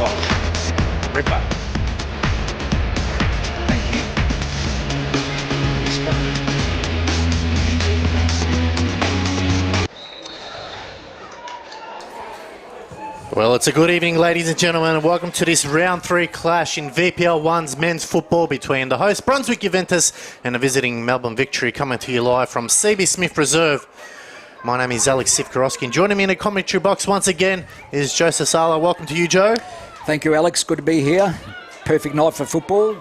Oh, ripper. Thank you. Well, it's a good evening, ladies and gentlemen, and welcome to this round 3 clash in VPL 1's men's football between the host Brunswick Juventus and the visiting Melbourne Victory, coming to you live from CB Smith Reserve. My name is Alex Sivkarowski, and joining me in the commentary box once again is Joe Sasala. Welcome to you, Joe. Thank you, Alex. Good to be here. Perfect night for football.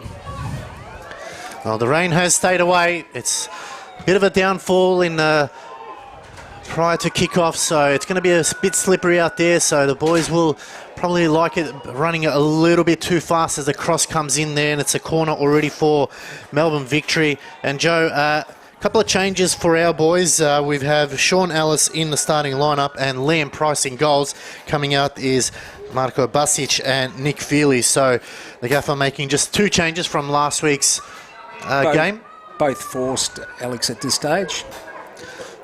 Well, the rain has stayed away. It's a bit of a downfall in prior to kick-off, so it's going to be a bit slippery out there, so the boys will probably like it running it a little bit too fast as the cross comes in there, and it's a corner already for Melbourne Victory. And Joe, a couple of changes for our boys. We have Sean Ellis in the starting lineup and Liam Price in goals. Coming out is Marko Basic and Nick Feely, so the gaffer making just 2 changes from last week's game. Both forced, Alex, at this stage.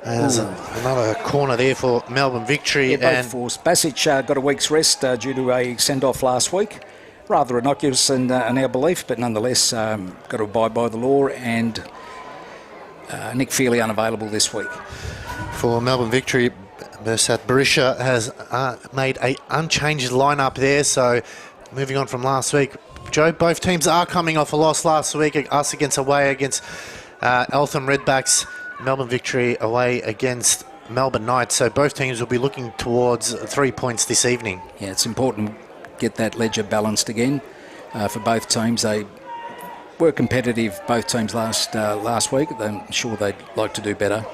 There's another corner there for Melbourne Victory. Yeah, both forced. Basic got a week's rest due to a send-off last week. Rather innocuous in our belief, but nonetheless got to abide by the law, and Nick Feely unavailable this week. For Melbourne Victory, Bersat Berisha has made an unchanged lineup there, so moving on from last week. Joe, both teams are coming off a loss last week, us away against Eltham Redbacks. Melbourne Victory away against Melbourne Knights, so both teams will be looking towards 3 points this evening. Yeah, it's important to get that ledger balanced again for both teams. They were competitive, both teams last week. I'm sure they'd like to do better.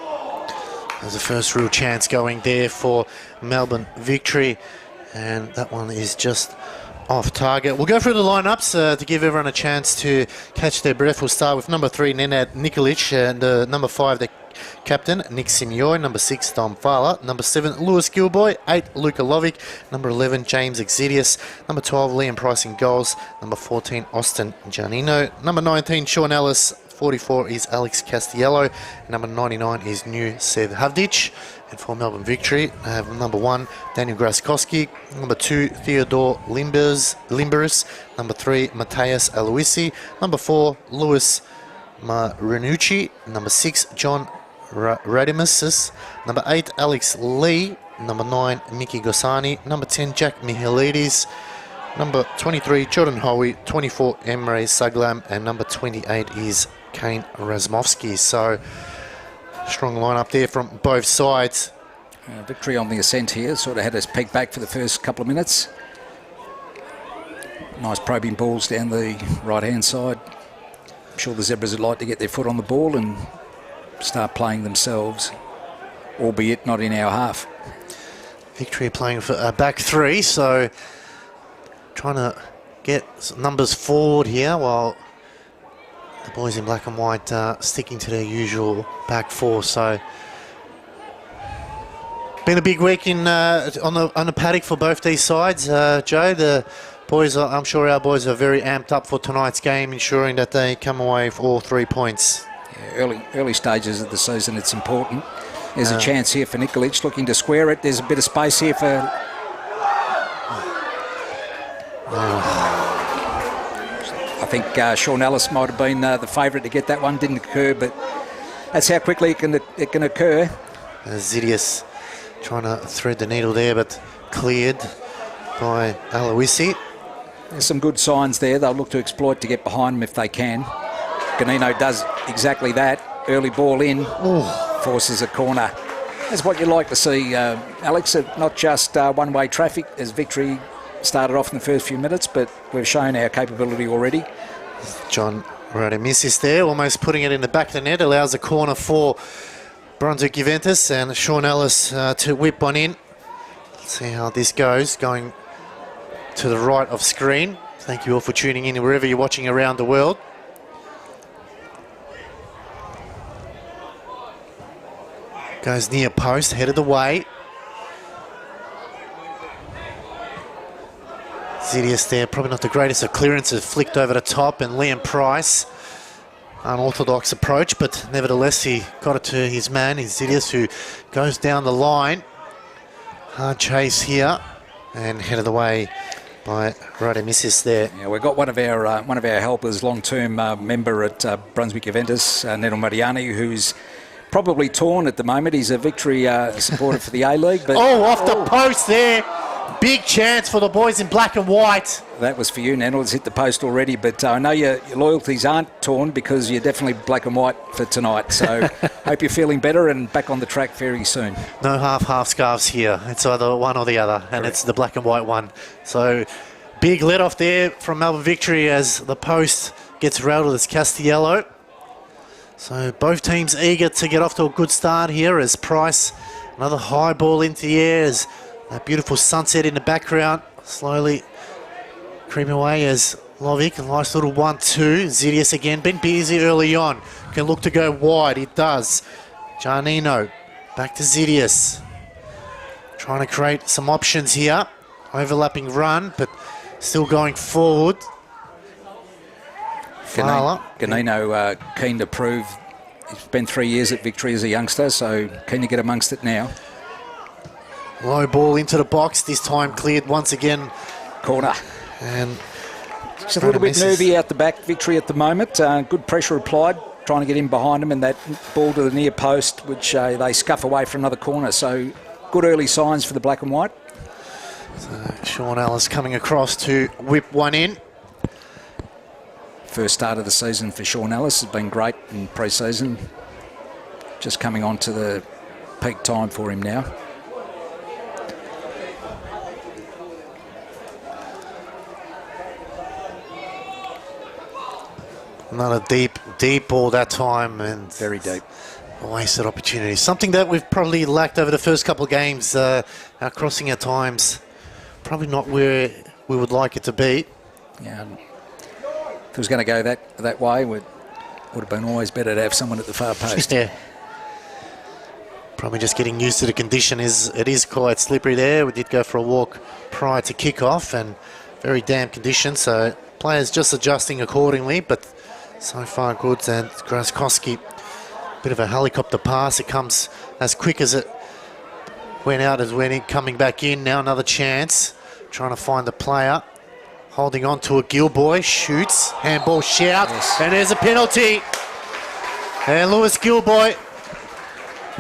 There's a first real chance going there for Melbourne Victory, and that one is just off target. We'll go through the lineups to give everyone a chance to catch their breath. We'll start with number 3, Nenad Nikolic, and number 5, the captain, Nick Simioi, number 6, Dom Fowler, number 7, Lewis Gilboy, 8, Luka Lovic, number 11, James Exidius, number 12, Liam Price in goals, number 14, Austin Giannino, number 19, Sean Ellis, 44 is Alex Castiello, number 99 is New Sev Havdic. And for Melbourne Victory, I have number 1, Daniel Graskowski, number 2, Theodore Limberis, number 3, Matthias Aloisi, number 4, Lewis Marinucci, number 6, John Radimus, number 8, Alex Lee, number 9, Mickey Gosani, number 10, Jack Mihalidis, number 23, Jordan Howie, 24, Emre Saglam, and number 28 is Kane Razmovsky. So strong lineup there from both sides. Victory on the ascent here, sort of had us pegged back for the first couple of minutes. Nice probing balls down the right-hand side. I'm sure the Zebras would like to get their foot on the ball and start playing themselves, albeit not in our half. Victory playing for a back 3, so trying to get some numbers forward here while the boys in black and white sticking to their usual back 4. So been a big week on the paddock for both these sides. Joe, the boys, I'm sure our boys are very amped up for tonight's game, ensuring that they come away with all 3 points. Yeah, early stages of the season, it's important. There's a chance here for Nikolic looking to square it. There's a bit of space here for... I think Sean Ellis might have been the favourite to get that one. Didn't occur, but that's how quickly it can occur. Zidius trying to thread the needle there, but cleared by Aloisi. There's some good signs there. They'll look to exploit to get behind them if they can. Ganino does exactly that. Early ball in, forces a corner. That's what you like to see, Alex. Not just one-way traffic as Victory started off in the first few minutes, but we've shown our capability already. John Radimis there, almost putting it in the back of the net, allows a corner for Brunswick Juventus, and Sean Ellis to whip one in. Let's see how this goes, going to the right of screen. Thank you all for tuning in wherever you're watching around the world. Goes near post, headed away. Zidius there, probably not the greatest of clearances, flicked over the top, and Liam Price, unorthodox approach, but nevertheless he got it to his man, Zidius, who goes down the line. Hard chase here, and headed away by Radimissis there. Yeah, we've got one of our helpers, long-term member at Brunswick Juventus, Neno Mariani, who's probably torn at the moment. He's a Victory supporter for the A-League. But Off the post there. Big chance for the boys in black and white. That was for you, Neno. It's hit the post already, but I know your loyalties aren't torn because you're definitely black and white for tonight. So hope you're feeling better and back on the track very soon. No half scarves here. It's either one or the other, and it's the black and white one. So big let off there from Melbourne Victory as the post gets rattled as Castiello. So both teams eager to get off to a good start here as Price, another high ball into the air as that beautiful sunset in the background slowly creeping away as Lovic, a nice little 1-2. Zidius again, been busy early on. Can look to go wide, it does. Giannino, back to Zidius. Trying to create some options here. Overlapping run, but still going forward. Ganino keen to prove. He's spent 3 years at Victory as a youngster, so keen to get amongst it now. Low ball into the box, this time cleared once again. Corner. And it's a little bit nervy out the back, Victory at the moment. Good pressure applied, trying to get in behind him, and that ball to the near post, which they scuff away for another corner. So good early signs for the black and white. So Sean Ellis coming across to whip one in. First start of the season for Sean Ellis has been great in pre-season. Just coming on to the peak time for him now. Not a deep ball that time, and very deep. A wasted opportunity. Something that we've probably lacked over the first couple of games. Our crossing at times, probably not where we would like it to be. Yeah. If it was going to go that way, it would have been always better to have someone at the far post. Yeah. Probably just getting used to the condition. It is quite slippery there. We did go for a walk prior to kick-off, and very damp conditions, so players just adjusting accordingly, but so far good. And Graskowski, bit of a helicopter pass. It comes as quick as it went out as when it coming back in. Now another chance, trying to find the player. Holding on to a Gilboy, shoots, handball shout, yes. And there's a penalty. And Lewis Gilboy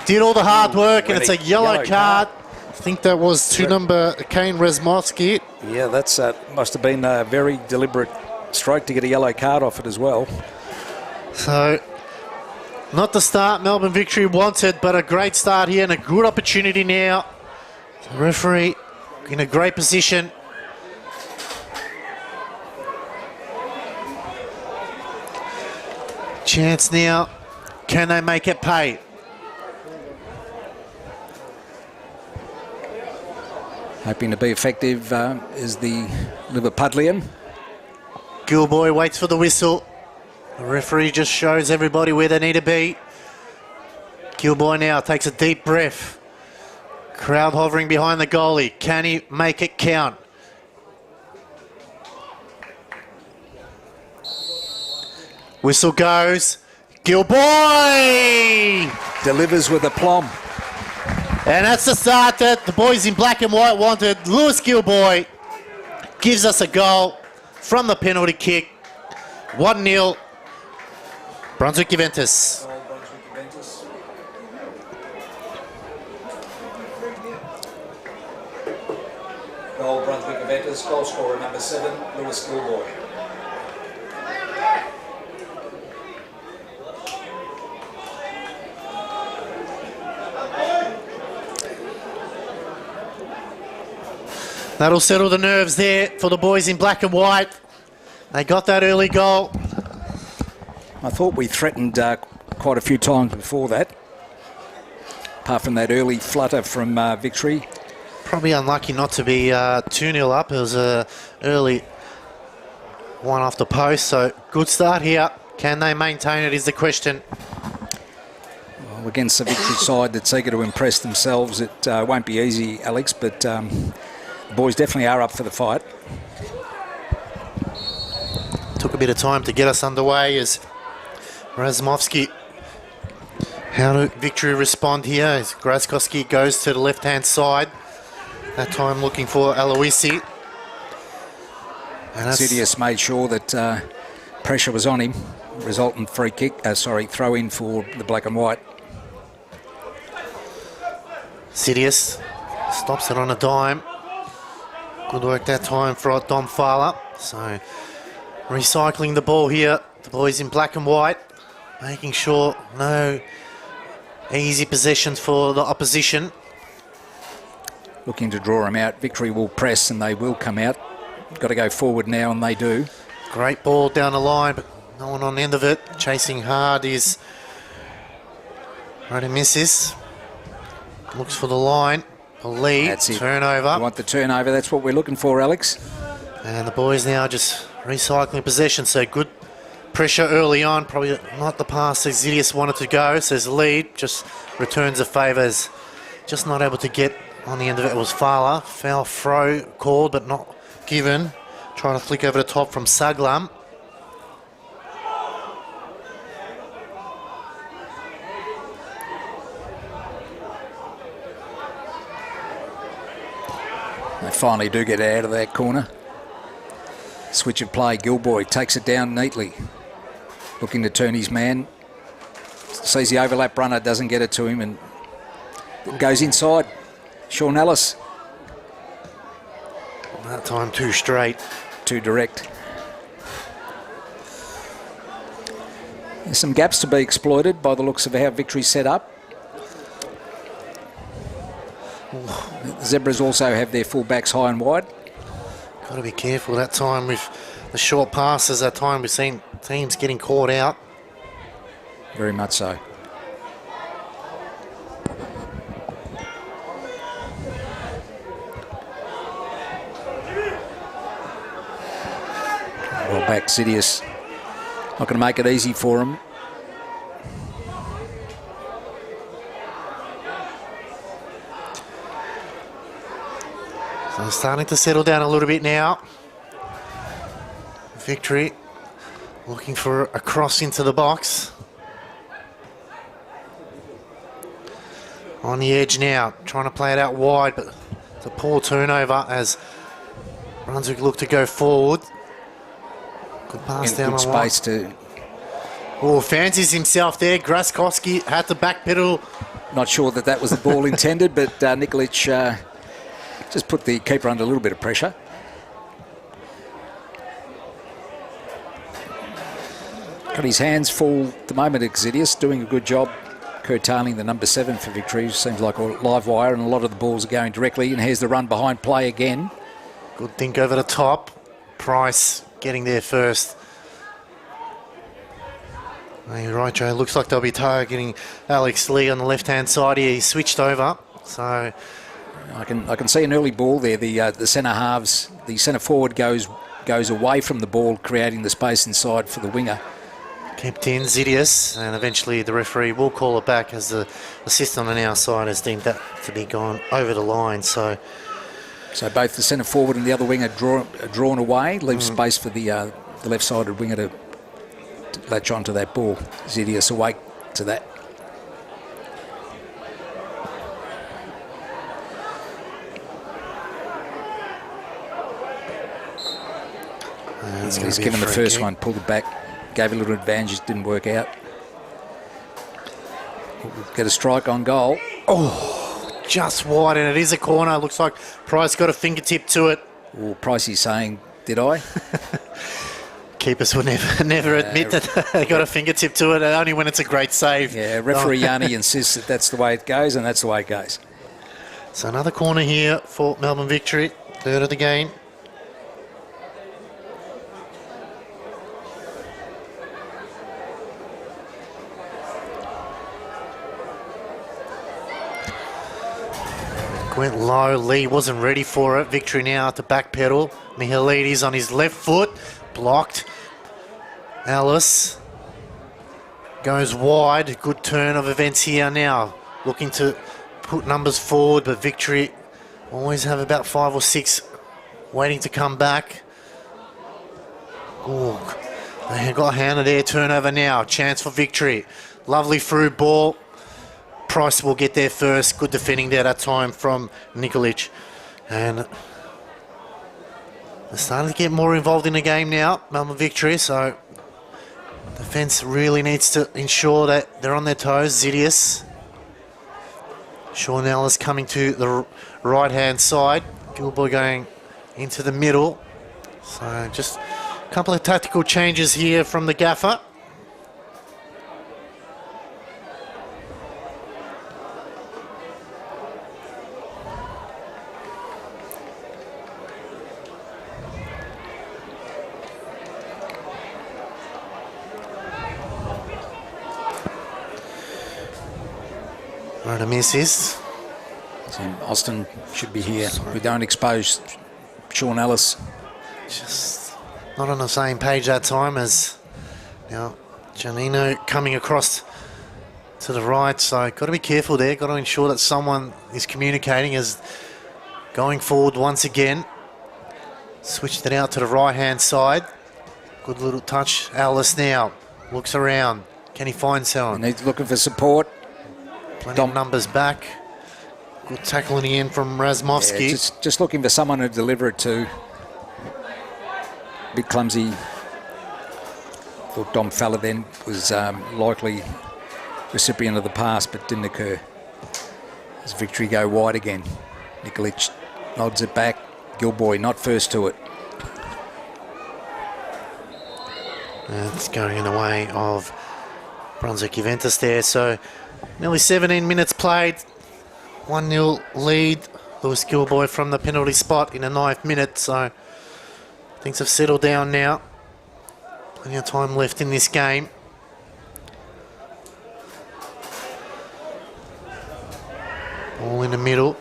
did all the hard work, and it's a yellow card. I think that was to number Kane Resmovsky. Yeah, that's must have been a very deliberate stroke to get a yellow card off it as well. So, not the start Melbourne Victory wanted, but a great start here and a good opportunity now. The referee in a great position. Chance now. Can they make it pay? Hoping to be effective is the Liverpudlian. Gilboy waits for the whistle. The referee just shows everybody where they need to be. Gilboy now takes a deep breath. Crowd hovering behind the goalie. Can he make it count? Whistle goes. Gilboy! Delivers with aplomb. And that's the start that the boys in black and white wanted. Lewis Gilboy gives us a goal from the penalty kick. 1-0. Brunswick Juventus. Goal Brunswick Juventus, goal scorer number 7, Lewis Gilboy. That'll settle the nerves there for the boys in black and white. They got that early goal. I thought we threatened quite a few times before that, apart from that early flutter from Victory. Probably unlucky not to be 2-0 up. It was an early one off the post, so good start here. Can they maintain it is the question. Well, against the Victory side that's eager to impress themselves, it won't be easy, Alex, but the boys definitely are up for the fight. Took a bit of time to get us underway as Razmovsky. How do Victory respond here as Graskowski goes to the left-hand side. That time looking for Aloisi. Sidious made sure that pressure was on him, resultant throw in for the black and white. Sidious stops it on a dime. Good work that time for Dom Fowler. So recycling the ball here. The boys in black and white, making sure no easy possessions for the opposition. Looking to draw them out. Victory will press and they will come out. Got to go forward now, and they do. Great ball down the line, but no one on the end of it. Chasing hard is right and misses. Looks for the line. A lead. That's it. Turnover. You want the turnover. That's what we're looking for, Alex. And the boys now just recycling possession. So good pressure early on. Probably not the pass that Sidious wanted to go. So his lead just returns the favours. Just not able to get on the end of it. It was Fowler. Foul throw called, but not given. Trying to flick over the top from Saglam. They finally do get out of that corner. Switch of play. Gilboy takes it down neatly. Looking to turn his man. Sees the overlap runner, doesn't get it to him, and goes inside. Sean Ellis. That time too straight. Too direct. There's some gaps to be exploited by the looks of how Victory's set up. The Zebras also have their full-backs high and wide. Got to be careful that time with the short passes. That time we've seen teams getting caught out. Very much so. Well back, Sidious. Not going to make it easy for him. So starting to settle down a little bit now. Victory looking for a cross into the box. On the edge now, trying to play it out wide, but it's a poor turnover as Brunswick look to go forward. Good pass down good the line. space to... Oh, fancies himself there. Graskowski had to backpedal. Not sure that was the ball intended, but Nikolic just put the keeper under a little bit of pressure. Got his hands full at the moment, Sidious, doing a good job curtailing the number 7 for Victory. Seems like a live wire, and a lot of the balls are going directly. And here's the run behind play again. Good think over the top. Price getting there first. You're right, Joe. Looks like they'll be targeting Alex Lee on the left-hand side here. He switched over, so... I can see an early ball there. The centre halves, the centre forward goes away from the ball, creating the space inside for the winger. Kept in Sidious, and eventually the referee will call it back as the assistant on our side has deemed that to be gone over the line. So both the centre forward and the other winger drawn away, leave space for the left-sided winger to latch onto that ball. Sidious awake to that. He's given the first one, pulled it back, gave a little advantage, didn't work out. Get a strike on goal. Oh, just wide, and it is a corner. Looks like Price got a fingertip to it. Well, Pricey's saying, did I? Keepers will never admit that they got a fingertip to it, only when it's a great save. Yeah, referee Yanni insists that that's the way it goes, and that's the way it goes. So another corner here for Melbourne Victory, third of the game. Went low. Lee wasn't ready for it. Victory now at the back pedal. Mihailides on his left foot. Blocked. Ellis goes wide. Good turn of events here now. Looking to put numbers forward, but Victory always have about 5 or 6 waiting to come back. Oh, they got handed there. Turnover now. Chance for Victory. Lovely through ball. Price will get there first. Good defending there that time from Nikolic. And they're starting to get more involved in the game now, Melbourne Victory, so defence really needs to ensure that they're on their toes. Zidius. Sean Ellis coming to the right-hand side. Gilboy going into the middle. So just a couple of tactical changes here from the gaffer. Right, a misses. Austin should be here. We don't expose Sean Ellis. Just not on the same page that time as now Giannino coming across to the right, so got to be careful there. Got to ensure that someone is communicating as going forward once again. Switched it out to the right-hand side. Good little touch. Ellis now looks around. Can he find someone? He's looking for support. Plenty of numbers back. Good tackling in from Razmovsky. Yeah, just looking for someone to deliver it to. A bit clumsy. Thought Dom Fella then was likely recipient of the pass, but didn't occur. As Victory go wide again. Nikolic nods it back. Gilboy not first to it. It's going in the way of Brunswick Juventus there. So nearly 17 minutes played. 1-0 lead. Lewis Gilboy from the penalty spot in the 9th minute. So things have settled down now. Plenty of time left in this game. Ball in the middle.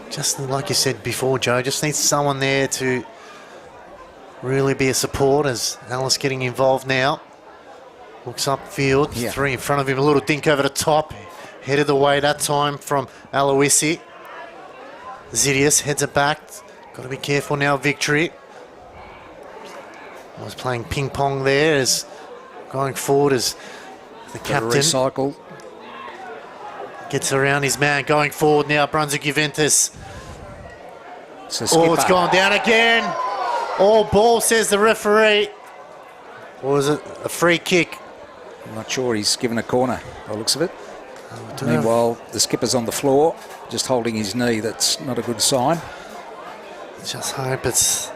Just like you said before, Joe, just needs someone there to really be a support as Ellis getting involved now. Looks upfield, Yeah. 3 in front of him, a little dink over the top. Headed away that time from Aloisi. Zidius heads it back. Got to be careful now, Victory. Was playing ping pong there as going forward as the captain. Recycle. Gets around his man, going forward now, Brunswick Juventus. So it's gone down again. All ball, says the referee. Or was it a free kick? I'm not sure. He's given a corner by the looks of it. Meanwhile, the skipper's on the floor, just holding his knee. That's not a good sign. Just hope it's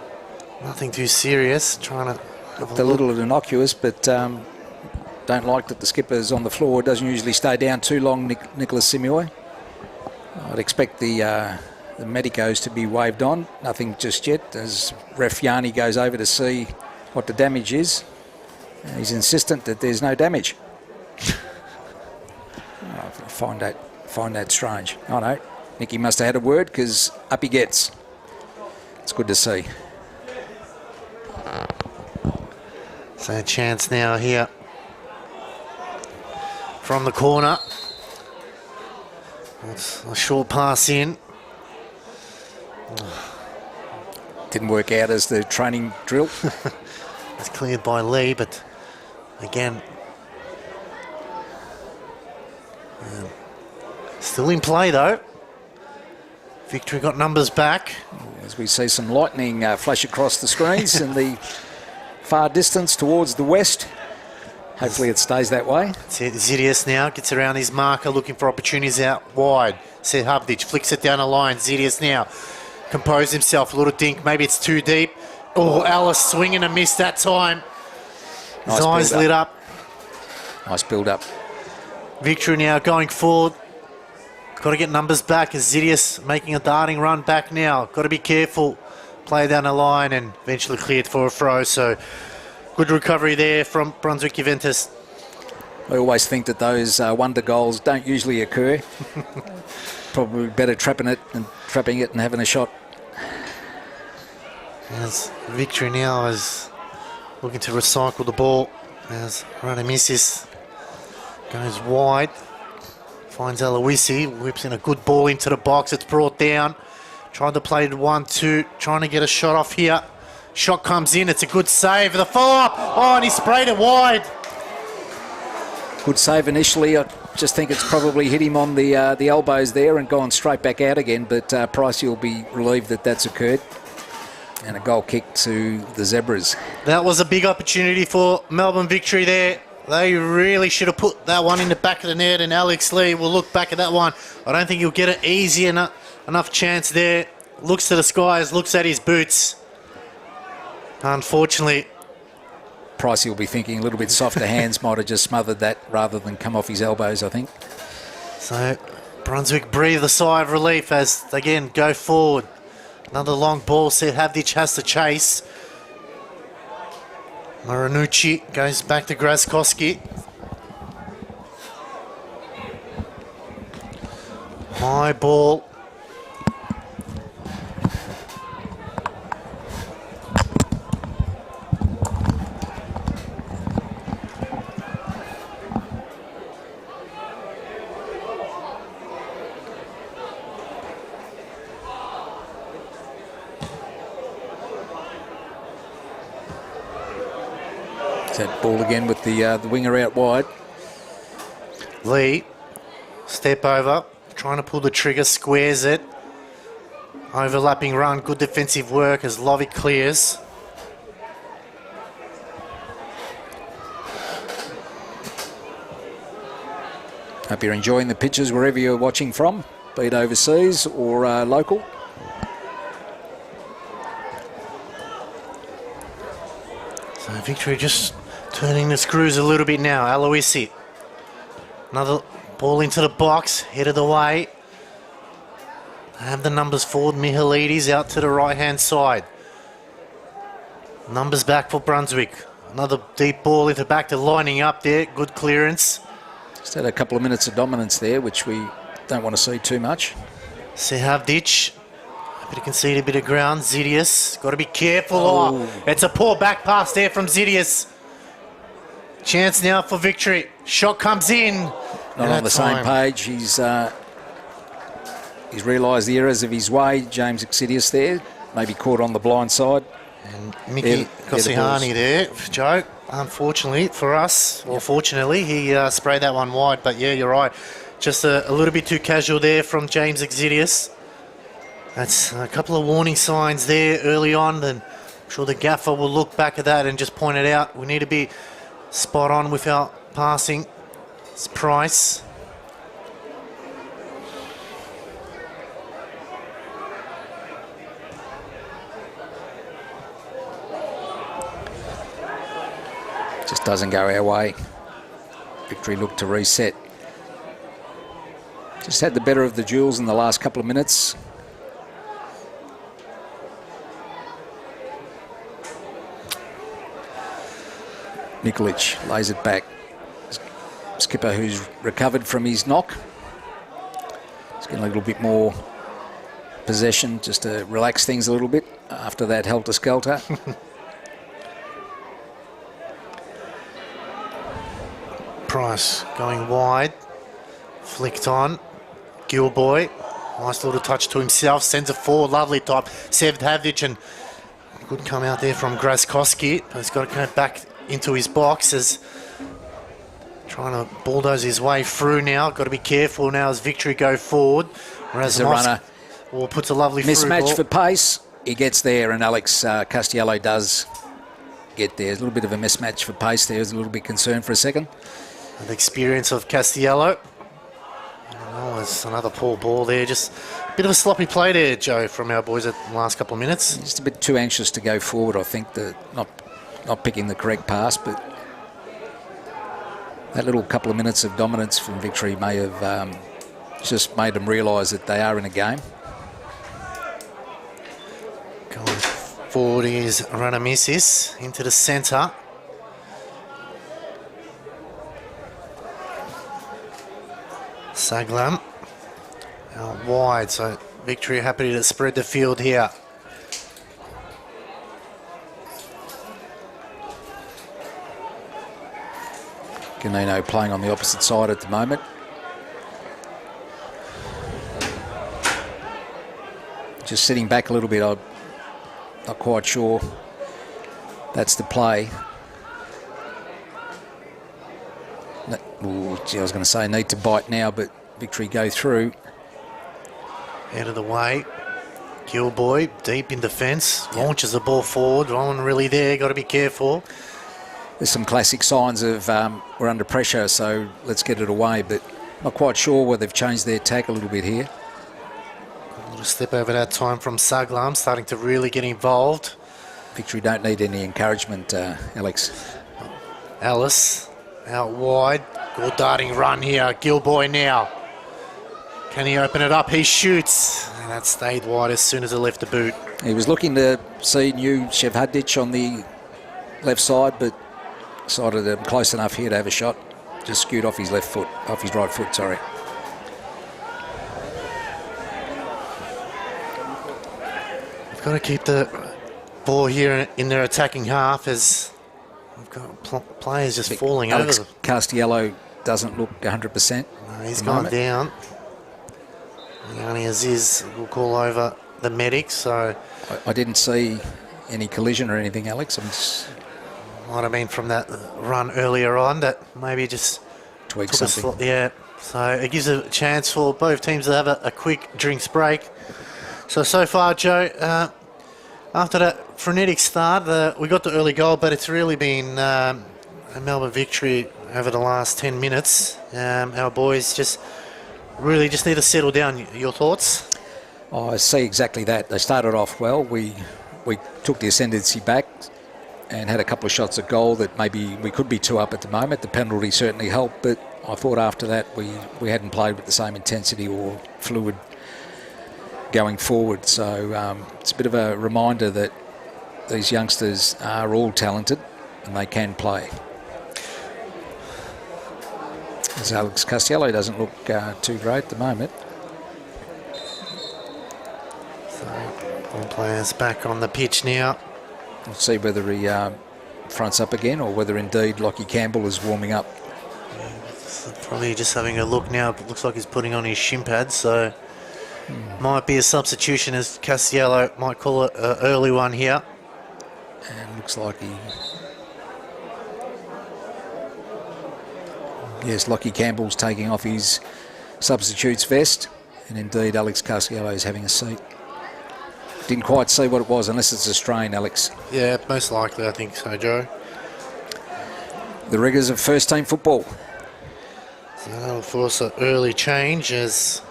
nothing too serious. Trying to have Looked a little innocuous, but don't like that the skipper's on the floor. Doesn't usually stay down too long, Nicholas Simue. I'd expect the medicos to be waved on. Nothing just yet, as ref Yanni goes over to see what the damage is. He's insistent that there's no damage. I find that strange. I know. Nicky must have had a word, because up he gets. It's good to see. So a chance now here from the corner. It's a short pass in. Didn't work out as the training drill. It's cleared by Lee, but again, still in play though. Victory got numbers back. As we see some lightning flash across the screens in the far distance towards the west. Hopefully it stays that way. Zidius now gets around his marker, looking for opportunities out wide. Seth Hubditch flicks it down the line. Zidius now composed himself, a little dink. Maybe it's too deep. Oh, Ellis swinging a miss that time. His eyes lit up. Nice build up. Victory now going forward. Got to get numbers back as Zidius making a darting run back now. Got to be careful. Play down the line and eventually cleared for a throw. So good recovery there from Brunswick Juventus. I always think that those wonder goals don't usually occur. Probably better trapping it and having a shot. As Victory now is looking to recycle the ball as Radamissis goes wide. Finds Aloisi, whips in a good ball into the box. It's brought down. Tried to play 1-2, trying to get a shot off here. Shot comes in. It's a good save. The follow-up. Oh, and he sprayed it wide. Good save initially. I just think it's probably hit him on the elbows there and gone straight back out again. But Pricey will be relieved that that's occurred. And a goal kick to the Zebras. That was a big opportunity for Melbourne Victory there. They really should have put that one in the back of the net, and Alex Lee will look back at that one. I don't think he'll get an easy enough chance there. Looks to the skies, looks at his boots. Unfortunately. Pricey will be thinking a little bit softer hands might have just smothered that rather than come off his elbows, I think. So Brunswick breathe a sigh of relief as they again go forward. Another long ball set. Havdich has to chase. Marinucci goes back to Graskoski. High ball. That ball again with the winger out wide. Lee, step over, trying to pull the trigger, squares it. Overlapping run, good defensive work as Lovey clears. Hope you're enjoying the pitches wherever you're watching from, be it overseas or local. So Victory just turning the screws a little bit now. Aloisi. Another ball into the box, headed away. They have the numbers forward. Mihalides out to the right-hand side. Numbers back for Brunswick. Another deep ball into back to lining up there. Good clearance. Just had a couple of minutes of dominance there, which we don't want to see too much. Sehavdic. Happy to concede a bit of ground. Zidius. Got to be careful. Oh, it's a poor back pass there from Zidius. Chance now for Victory. Shot comes in. Not on the same page. He's realised the errors of his way. James Exidius there, maybe caught on the blind side. And Mickey Kosihani there, Joe. Unfortunately for us, or fortunately, he sprayed that one wide. But yeah, you're right. Just a little bit too casual there from James Exidius. That's a couple of warning signs there early on. Then I'm sure the gaffer will look back at that and just point it out. We need to be spot on with our passing. It's Price. Just doesn't go our way. Victory looked to reset. Just had the better of the duels in the last couple of minutes. Nikolic lays it back. Skipper, who's recovered from his knock. He's getting a little bit more possession just to relax things a little bit after that helter-skelter. Price going wide. Flicked on. Gilboy. Nice little touch to himself. Sends it forward. Lovely top. Sevdhavdic, and good come out there from Graskoski. But he's got to go back into his box as trying to bulldoze his way through now. Got to be careful now as Victory go forward. Whereas the runner puts a lovely mismatch for pace. He gets there, and Alex Castiello does get there. There's a little bit of a mismatch for pace there. I was a little bit concerned for a second. The experience of Castiello. Oh, there's another poor ball there. Just a bit of a sloppy play there, Joe, from our boys at the last couple of minutes. Just a bit too anxious to go forward, I think. Not picking the correct pass, but that little couple of minutes of dominance from Victory may have just made them realise that they are in a game. Going forward is Ranamisis into the centre. Saglam out wide, so Victory happy to spread the field here. Ganino playing on the opposite side at the moment. Just sitting back a little bit. I'm not quite sure That's the play. Ooh, gee, I was going to say need to bite now, but Victory go through. Out of the way. Gilboy deep in defence. Launches the ball forward. No one really there. Got to be careful. There's some classic signs of we're under pressure, so let's get it away. But not quite sure whether they've changed their tack a little bit here. A little step over that time from Suglam, starting to really get involved. Victory don't need any encouragement, Alex. Alice out wide. Good darting run here. Gilboy now. Can he open it up? He shoots. And that stayed wide as soon as it left the boot. He was looking to see new Shevhadic on the left side, but decided close enough here to have a shot. Just skewed off his left foot, off his right foot, sorry. We've got to keep the ball here in their attacking half as we've got players just falling Alex over. Castiello doesn't look 100%. No, he's gone down. Yanni Aziz will call over the medic, so... I didn't see any collision or anything, Alex. Might have been from that run earlier on that maybe just tweaked took something. Yeah, so it gives a chance for both teams to have a quick drinks break. So far, Joe, after that frenetic start, we got the early goal, but it's really been a Melbourne victory over the last 10 minutes. Our boys just need to settle down. Your thoughts? I see exactly that. They started off well. We took the ascendancy back and had a couple of shots at goal that maybe we could be 2 up at the moment. The penalty certainly helped, but I thought after that we hadn't played with the same intensity or fluid going forward. So it's a bit of a reminder that these youngsters are all talented and they can play. As Alex Castiello doesn't look too great at the moment. So all players back on the pitch now. We'll see whether he fronts up again or whether indeed Lockie Campbell is warming up. Yeah, probably just having a look now. It looks like he's putting on his shin pads, so might be a substitution as Castiello might call it an early one here. And looks like he... Yes, Lockie Campbell's taking off his substitutes vest, and indeed Alex Castiello is having a seat. Didn't quite see what it was, unless it's a strain, Alex. Yeah, most likely, I think so, Joe. The rigours of first-team football. So that'll force an early change as...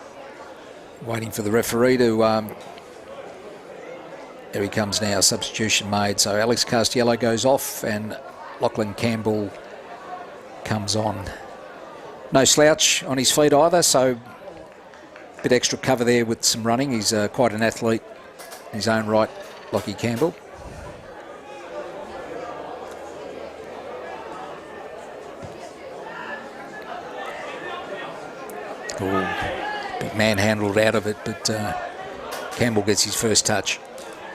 Waiting for the referee to... There he comes now, substitution made. So Alex Castiello goes off and Lachlan Campbell comes on. No slouch on his feet either, so a bit extra cover there with some running. He's quite an athlete in his own right, Lockie Campbell. Big man handled out of it, but Campbell gets his first touch.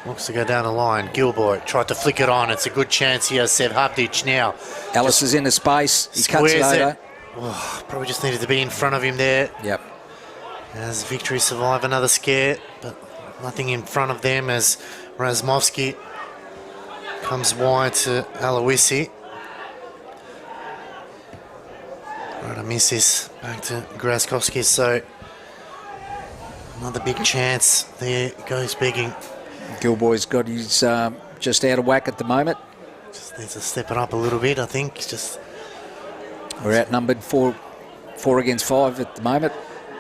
Looks to go down the line. Gilboy tried to flick it on. It's a good chance here. Shevhadic now. Ellis is into space. He cuts it over. Oh, probably just needed to be in front of him there. Yep. As Victory survive another scare, but nothing in front of them as Razmovsky comes wide to Aloisi. Right, a miss this back to Graskowski, so another big chance there. Goes begging. Gilboy's got his just out of whack at the moment. Just needs to step it up a little bit, I think. Just we're outnumbered 4 against 5 at the moment.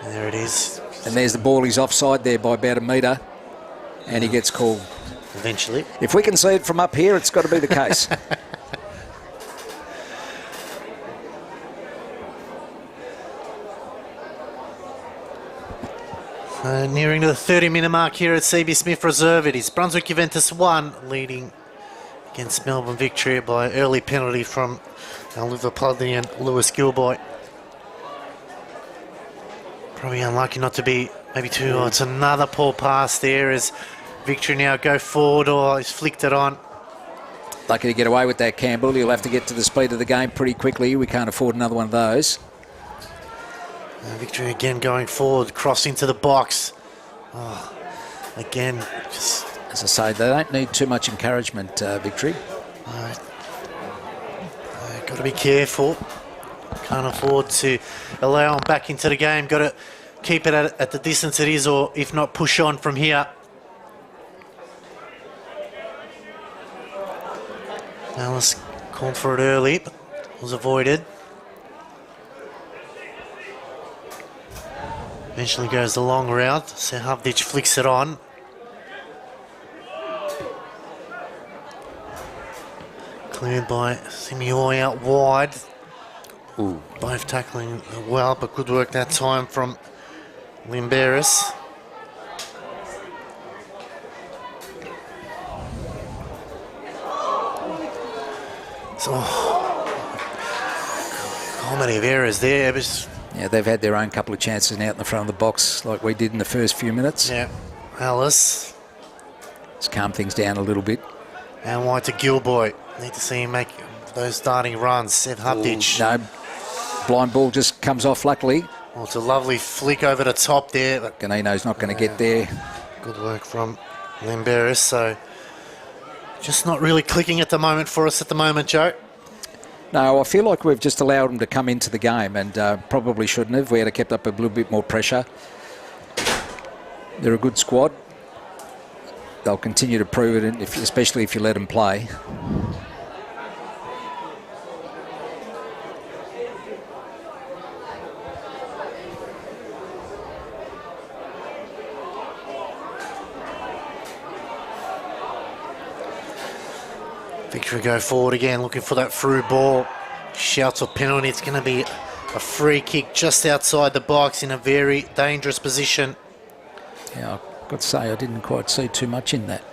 There it is. And there's the ball. He's offside there by about a metre, and he gets called. Eventually. If we can see it from up here, it's got to be the case. Nearing to the 30-minute mark here at CB Smith Reserve. It is Brunswick Juventus 1, leading against Melbourne Victory by early penalty from our Liverpudlian Lewis Gilboy. Probably unlucky not to be maybe too. Oh, it's another poor pass there as Victory now go forward, or he's flicked it on. Lucky to get away with that, Campbell. He'll have to get to the speed of the game pretty quickly. We can't afford another one of those. Victory again going forward, cross into the box. Oh, again, just... As I say, they don't need too much encouragement, Victory. Got to be careful. Can't afford to allow him back into the game. Got to keep it at the distance it is, or if not, push on from here. Alice called for it early, but was avoided. Eventually goes the long route. Sehavdic flicks it on. Cleared by Simioi out wide. Ooh. Both tackling well, but good work that time from Limberis. So, how many of errors there? It was, Yeah, they've had their own couple of chances out in the front of the box like we did in the first few minutes. yeah, Alice. Let's calm things down a little bit. And wide to Gilboy. Need to see him make those starting runs. Sehavdic. No, blind ball just comes off luckily. Well, it's a lovely flick over the top there. But Ganino's not going to get there. good work from Limberis. So, just not really clicking at the moment for us at the moment, Joe. No, I feel like we've just allowed them to come into the game and probably shouldn't have. We had to kept up a little bit more pressure. They're a good squad. They'll continue to prove it, especially if you let them play. Victory go forward again, looking for that through ball. Shouts a penalty. It's going to be a free kick just outside the box in a very dangerous position. Yeah, I've got to say, I didn't quite see too much in that.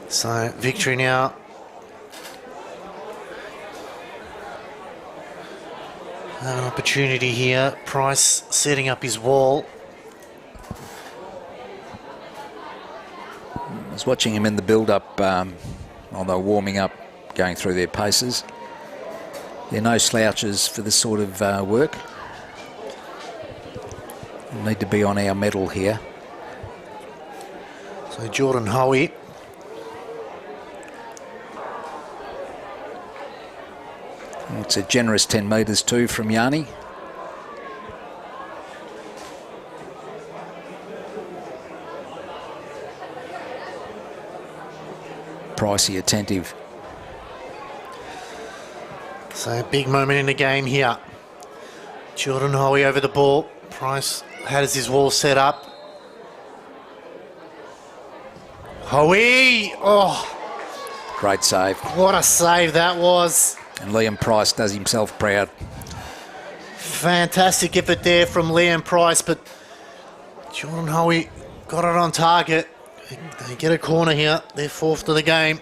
So, Victory now. Have an opportunity here. Price setting up his wall. I was watching him in the build-up while they were warming up, going through their paces. They're no slouches for this sort of work. We'll need to be on our mettle here. So Jordan Hoey. It's a generous 10 metres too from Yanni. Pricey attentive. So a big moment in the game here. Jordan Hoey over the ball. Price has his wall set up. Hoey! Oh, Great save. what a save that was. And Liam Price does himself proud. Fantastic effort there from Liam Price, but Jordan Hoey got it on target. They get a corner here. They're fourth to the game.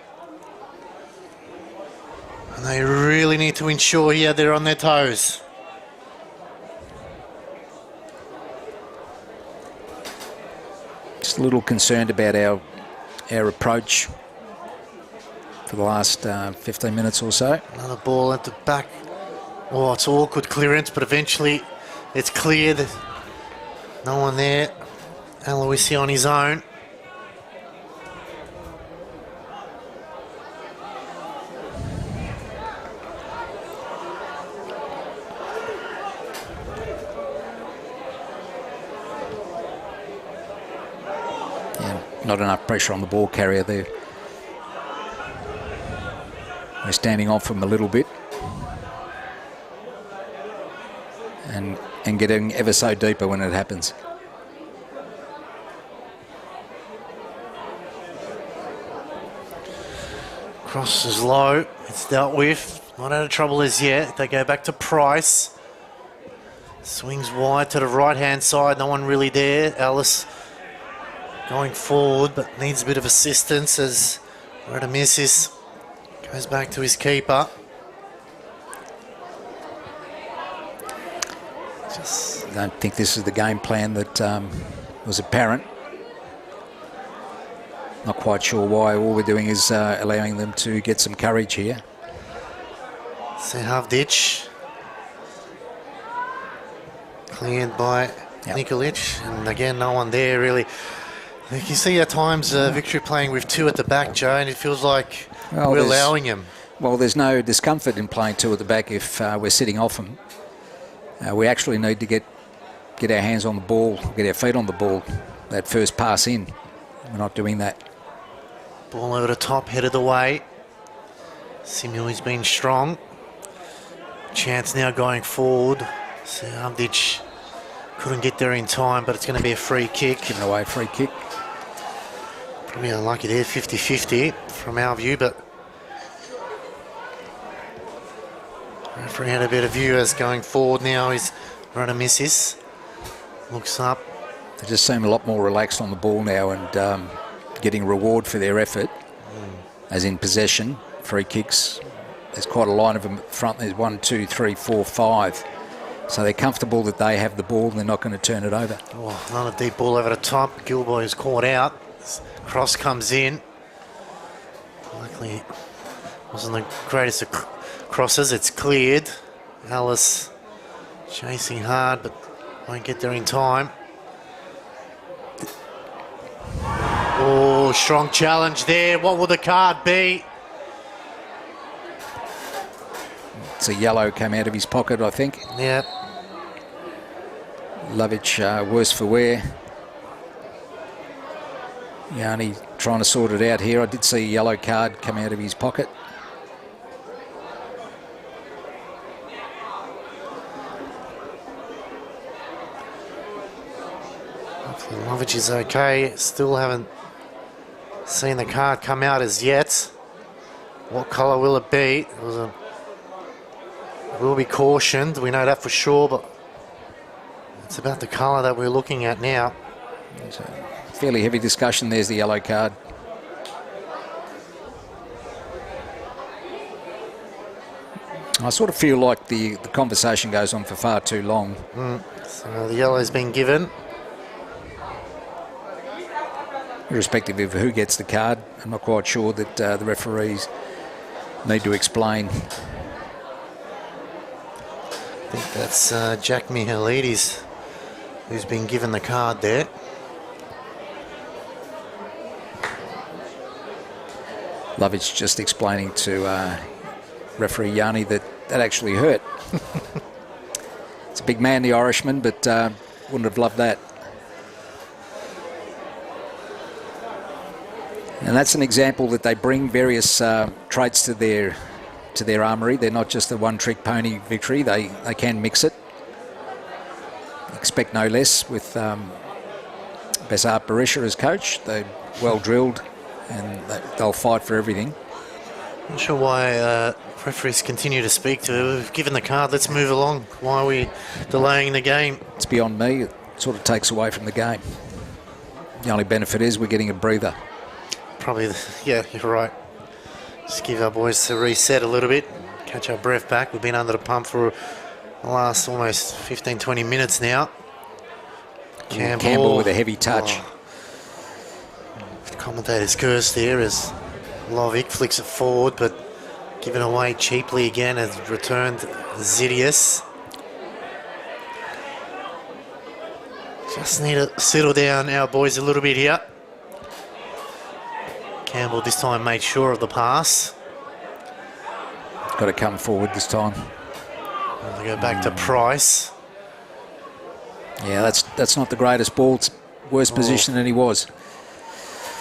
And they really need to ensure here they're on their toes. Just a little concerned about our approach for the last 15 minutes or so. Another ball at the back. Oh, it's awkward clearance, but eventually it's cleared. No one there. Aloisi on his own. Yeah, not enough pressure on the ball carrier there. They're standing off him a little bit and getting ever so deeper when it happens. Cross is low. It's dealt with. Not out of trouble as yet. They go back to Price. Swings wide to the right-hand side. No one really there. Ellis going forward, but needs a bit of assistance as Radamissis goes back to his keeper. I don't think this is the game plan that was apparent. Not quite sure why. All we're doing is allowing them to get some courage here. Sehavdic. Cleared by... Nikolic, and again, no one there really. You see at times Victory playing with two at the back, Joe, and it feels like we're allowing him. Well, there's no discomfort in playing two at the back if we're sitting off them. We actually need to get our hands on the ball, get our feet on the ball, that first pass in. We're not doing that. Ball over the top, headed away. Simuli's been strong. Chance now going forward. Avdic couldn't get there in time, but it's going to be a free kick. Giving away a free kick. Probably unlucky there, 50-50 from our view, but referee had a better view as going forward now. He's run a misses. Looks up. They just seem a lot more relaxed on the ball now and getting reward for their effort, as in possession, free kicks. There's quite a line of them at the front. There's 1, 2, 3, 4, 5. So they're comfortable that they have the ball and they're not going to turn it over. Oh, another deep ball over the top. Gilboy is caught out. Cross comes in. Luckily, it wasn't the greatest of crosses. It's cleared. Alice chasing hard, but won't get there in time. Oh, strong challenge there. What will the card be? It's a yellow came out of his pocket, I think. Yeah. Lovic, worse for wear. Yanni trying to sort it out here. I did see a yellow card come out of his pocket. Hopefully Lovic is okay. Still haven't seen the card come out as yet. What colour will it be? Will be cautioned, we know that for sure, but it's about the colour that we're looking at now. It's a fairly heavy discussion. There's the yellow card. I sort of feel like the conversation goes on for far too long. So the yellow's been given. Irrespective of who gets the card, I'm not quite sure that the referees need to explain. I think that's Jack Mihalidis who's been given the card there. Lovic just explaining to referee Yanni that actually hurt. It's a big man, the Irishman, but wouldn't have loved that. And that's an example that they bring various traits to their armoury. They're not just the one-trick pony Victory. They can mix it. Expect no less with Besart Berisha as coach. They're well drilled and they'll fight for everything. Not sure why referees continue to speak to her. We've given the card, let's move along. Why are we delaying the game? It's beyond me. It sort of takes away from the game. The only benefit is we're getting a breather. Probably, yeah, you're right. Just give our boys a reset a little bit, catch our breath back. We've been under the pump for the last almost 15-20 minutes now. Campbell with a heavy touch. Oh. The commentator's curse there as Lovic flicks it forward, but given away cheaply again has returned Zidius. Just need to settle down our boys a little bit here. Campbell this time made sure of the pass. Got to come forward this time. They go back to Price. Yeah, that's not the greatest ball. It's worse position than he was.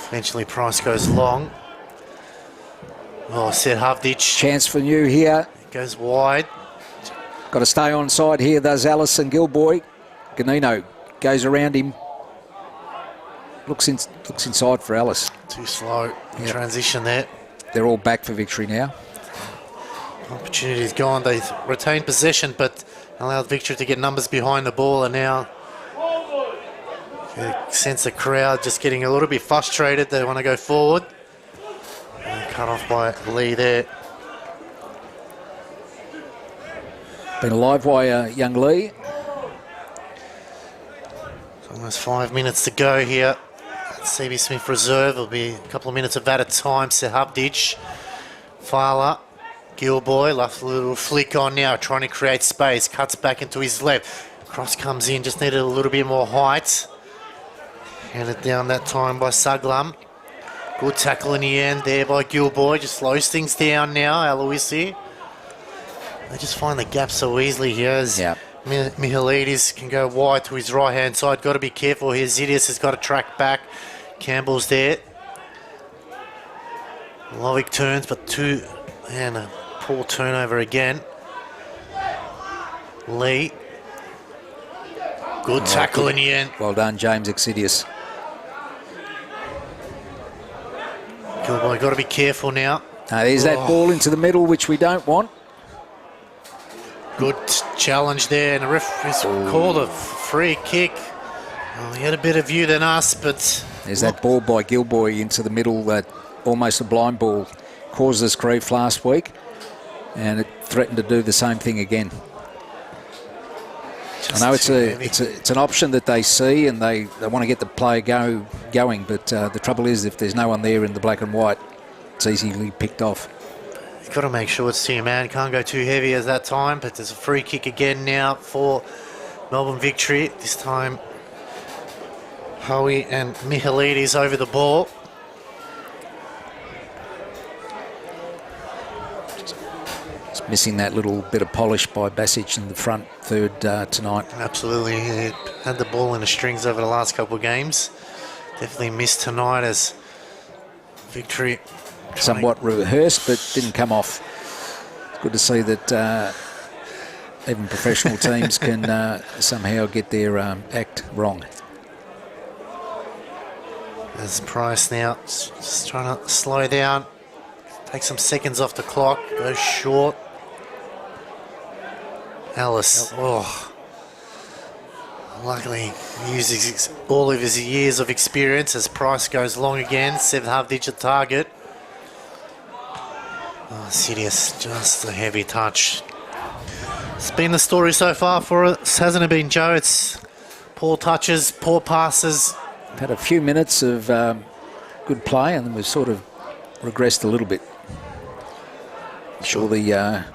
Eventually Price goes long. Oh, Seth Havdic. Chance for New here. Goes wide. Got to stay on side here. There's Alice and Gilboy. Ganino goes around him. Looks inside for Alice. Too slow. Yep. Transition there. They're all back for Victory now. Opportunity's gone. They retained possession, but allowed Victory to get numbers behind the ball, and now you sense the crowd just getting a little bit frustrated. They want to go forward. And cut off by Lee there. Been alive by young Lee. It's almost 5 minutes to go here. CB Smith reserve. There'll be a couple of minutes of that at time. Sehabdic, Fowler, Gilboy, left a little flick on now, trying to create space. Cuts back into his left. Cross comes in, just needed a little bit more height. Handed down that time by Suglam. Good tackle in the end there by Gilboy. Just slows things down now, Aloisi. They just find the gap so easily here as Mihalidis can go wide to his right-hand side. Got to be careful here. Zidius has got to track back. Campbell's there. Lovic turns, but two, and a poor turnover again. Lee. Good tackle in the end. Well done, James Exidius. Gilboy got to be careful now. There's that ball into the middle, which we don't want. Good challenge there, and the ref has called a free kick. He had a better view than us, but... There's that ball by Gilboy into the middle, that almost a blind ball, caused us grief last week, and it threatened to do the same thing again. I know it's an option that they see, and they want to get the player going, but the trouble is, if there's no one there in the black and white, it's easily picked off. You've got to make sure it's two man. Can't go too heavy as that time, but there's a free kick again now for Melbourne Victory. This time, Howie and Mihalidis over the ball. Just missing that little bit of polish by Basic in the front third tonight. Absolutely. He had the ball in the strings over the last couple of games. Definitely missed tonight as Victory... Somewhat rehearsed, but didn't come off. It's good to see that even professional teams can somehow get their act wrong. There's Price now, just trying to slow down, take some seconds off the clock, go short. Ellis, luckily he uses all of his years of experience as Price goes long again, 7.5-digit target. Sidious, just a heavy touch. It's been the story so far for us, hasn't it been, Joe? It's poor touches, poor passes. We've had a few minutes of good play, and then we've sort of regressed a little bit. I'm sure the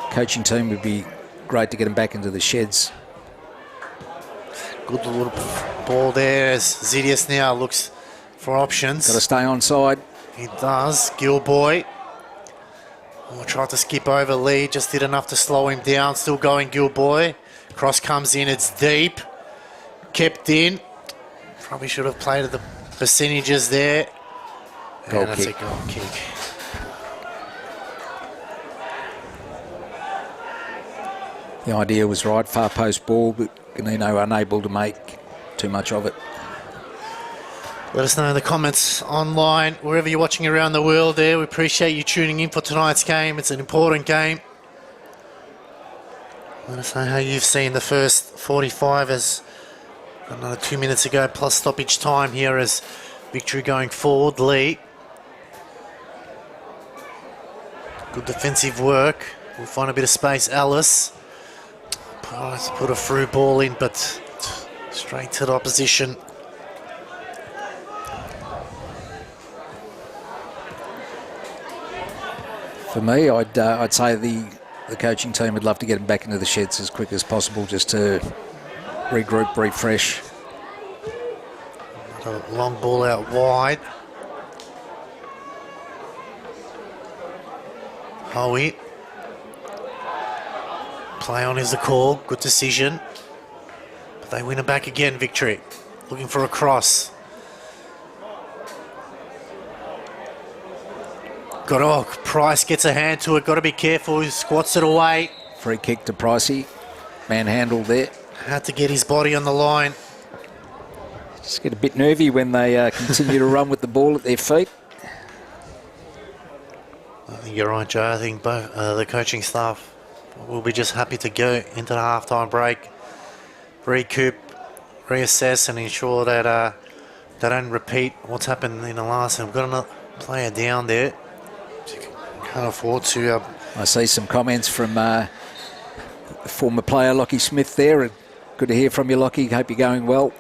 coaching team would be great to get them back into the sheds. Good little ball there as Zidius now looks for options. Got to stay on side. He does. Gilboy. Tried to skip over Lee, just did enough to slow him down. Still going Gilboy. Cross comes in, it's deep. Kept in. Probably should have played at the percentages there. Goal that's kick. a goal kick. The idea was right, far post ball, but Ganino unable to make too much of it. Let us know in the comments online, wherever you're watching around the world there. We appreciate you tuning in for tonight's game. It's an important game. Let us know how you've seen the first 45 as another 2 minutes ago plus stoppage time here as Victory going forward. Lee. Good defensive work. We'll find a bit of space. Alice. Put a through ball in, but straight to the opposition. For me, I'd say the coaching team would love to get them back into the sheds as quick as possible, just to regroup, refresh. A long ball out wide. Howie. Play on is the call. Good decision. But they win it back again, Victory. Looking for a cross. Price gets a hand to it. Got to be careful. He squats it away. Free kick to Pricey. Manhandled there. Had to get his body on the line. Just get a bit nervy when they continue to run with the ball at their feet. I think you're right, Joe. I think both the coaching staff will be just happy to go into the halftime break, recoup, reassess, and ensure that they don't repeat what's happened in the last. And we've got another player down there. Can't afford to. I see some comments from former player Lockie Smith there. Good to hear from you, Lockie. Hope you're going well.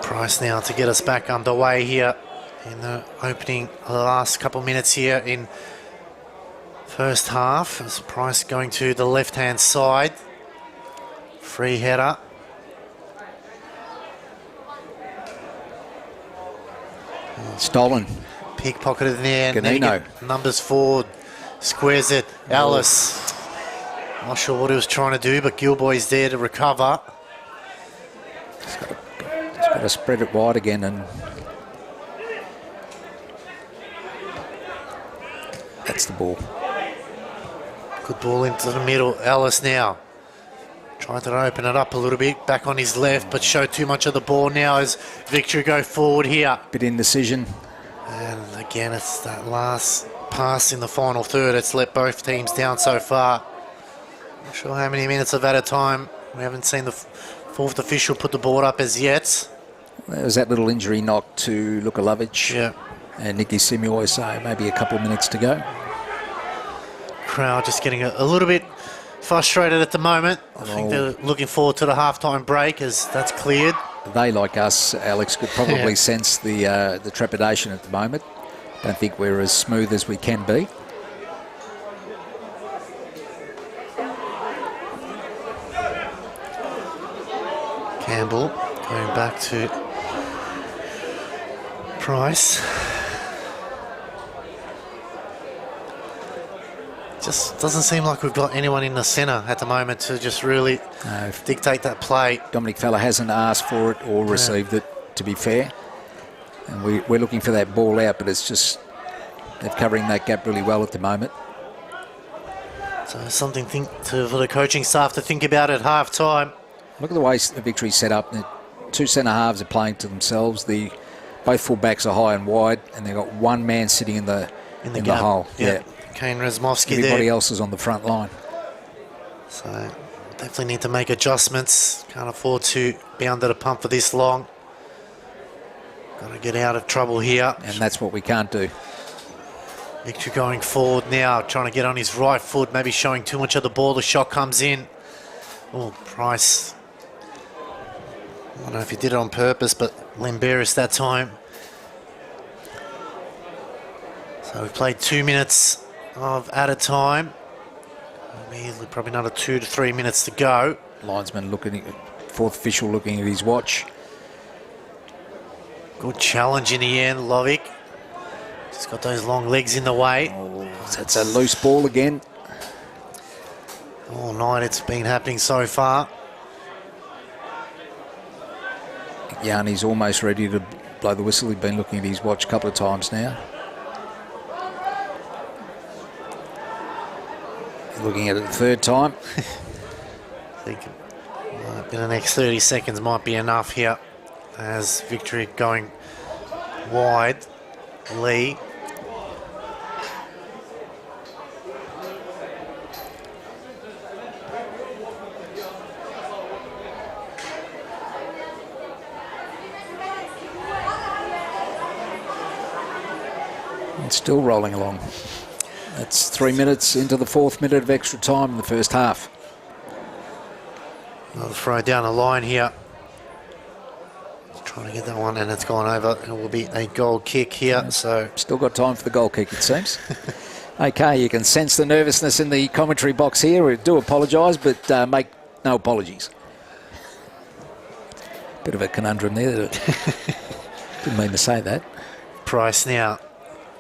Price now to get us back underway here in the last couple of minutes here in first half. As Price going to the left-hand side. Free header. Stolen. Pickpocketed in there. Ganino. Numbers forward. Squares it. Ellis. Not sure what he was trying to do, but Gilboy's there to recover. He's got to spread it wide again, and that's the ball. Good ball into the middle. Ellis now. Trying to open it up a little bit. Back on his left, but showed too much of the ball now as Victory go forward here. Bit indecision. And again, it's that last pass in the final third. It's let both teams down so far. Not sure how many minutes of added time. We haven't seen the fourth official put the board up as yet. There was that little injury knock to Yeah. and Nicky Simoy, so maybe a couple of minutes to go. Crowd just getting a little bit frustrated at the moment. I think they're looking forward to the halftime break as that's cleared. They, like us, Alex, could probably sense the trepidation at the moment. Don't think we're as smooth as we can be. Campbell going back to Price. Just doesn't seem like we've got anyone in the centre at the moment to just really dictate that play. Dominic Feller hasn't asked for it or received it, to be fair. And we're looking for that ball out, but it's just they're covering that gap really well at the moment. So something for the coaching staff to think about at half time. Look at the way the Victory's set up. The two centre halves are playing to themselves. Both full backs are high and wide, and they've got one man sitting in the hole. Yeah. Kane Razmovsky there. Everybody else is on the front line. So definitely need to make adjustments. Can't afford to be under the pump for this long. Got to get out of trouble here. And that's what we can't do. Victory going forward now, trying to get on his right foot, maybe showing too much of the ball. The shot comes in. Oh, Price. I don't know if he did it on purpose, but Lemberis that time. So we've played 2 minutes of added time. Immediately, probably another 2 to 3 minutes to go. Linesman fourth official looking at his watch. Good challenge in the end, Lovick. Just got those long legs in the way. Oh, that's a loose ball again. All night it's been happening so far. Yanni's almost ready to blow the whistle. He's been looking at his watch a couple of times now. Looking at it the third time. I think in the next 30 seconds might be enough here as Victory going wide. Lee. It's still rolling along. That's 3 minutes into the fourth minute of extra time in the first half. Another throw down the line here. Trying to get that one, and it's gone over. It will be a goal kick here. So still got time for the goal kick, it seems. Okay, you can sense the nervousness in the commentary box here. We do apologise, but make no apologies. Bit of a conundrum there. Didn't mean to say that. Price now.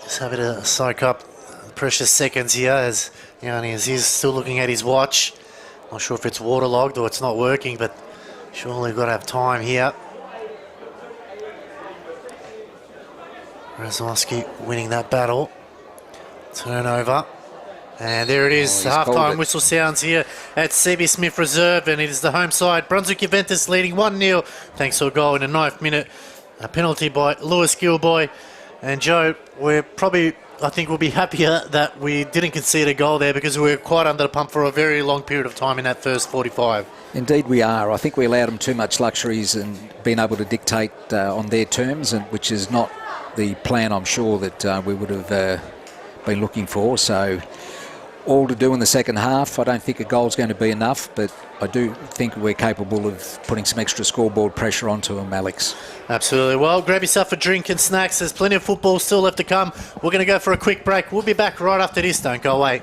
Just having to soak up precious seconds here as he's still looking at his watch. Not sure if it's waterlogged or it's not working, but surely got to have time here. Razowski winning that battle. Turnover. And there it is. Half-time whistle sounds here at CB Smith Reserve, and it is the home side. Brunswick Juventus leading 1-0 thanks to a goal in the 9th minute. A penalty by Lewis Gilboy. And Joe, I think we'll be happier that we didn't concede a goal there because we were quite under the pump for a very long period of time in that first 45. Indeed we are. I think we allowed them too much luxuries and being able to dictate on their terms, and which is not the plan, I'm sure, that we would have been looking for. So all to do in the second half. I don't think a goal's going to be enough, but I do think we're capable of putting some extra scoreboard pressure onto them, Alex. Absolutely. Well, grab yourself a drink and snacks. There's plenty of football still left to come. We're going to go for a quick break. We'll be back right after this. Don't go away.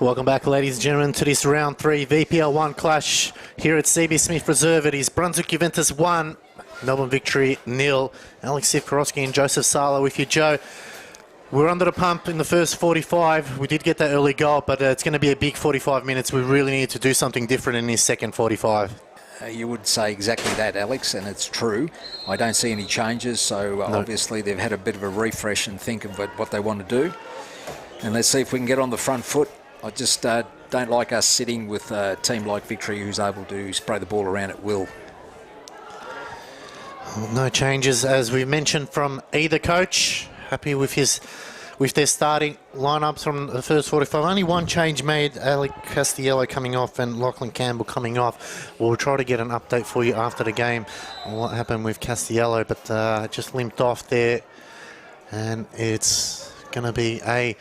Welcome back, ladies and gentlemen, to this round 3 VPL 1 clash here at CB Smith Reserve. It is Brunswick Juventus 1, Melbourne Victory 0. Alex Sivkorowski and Joseph Sala with you, Joe. We're under the pump in the first 45. We did get that early goal, but it's going to be a big 45 minutes. We really need to do something different in this second 45. You would say exactly that, Alex, and it's true. I don't see any changes, so obviously they've had a bit of a refresh and think of what they want to do. And let's see if we can get on the front foot. I just don't like us sitting with a team like Victory who's able to spray the ball around at will. No changes, as we mentioned, from either coach. Happy with their starting lineups from the first 45. Only one change made, Alec Castiello coming off and Lachlan Campbell coming off. We'll try to get an update for you after the game on what happened with Castiello, but just limped off there. And it's going to be a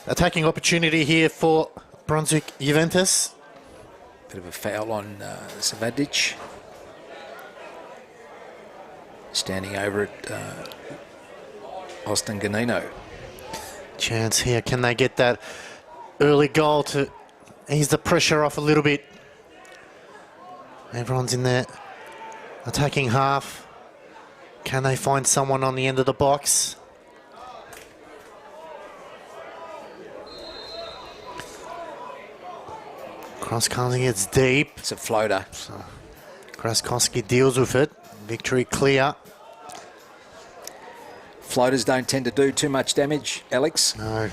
attacking opportunity here for Brunswick Juventus. Bit of a foul on Savadic. Standing over at Austin Ganino. Chance here. Can they get that early goal to ease the pressure off a little bit? Everyone's in there attacking half. Can they find someone on the end of the box? Kroskowski gets deep. It's a floater. So Kroskowski deals with it. Victory clear. Floaters don't tend to do too much damage, Alex. No.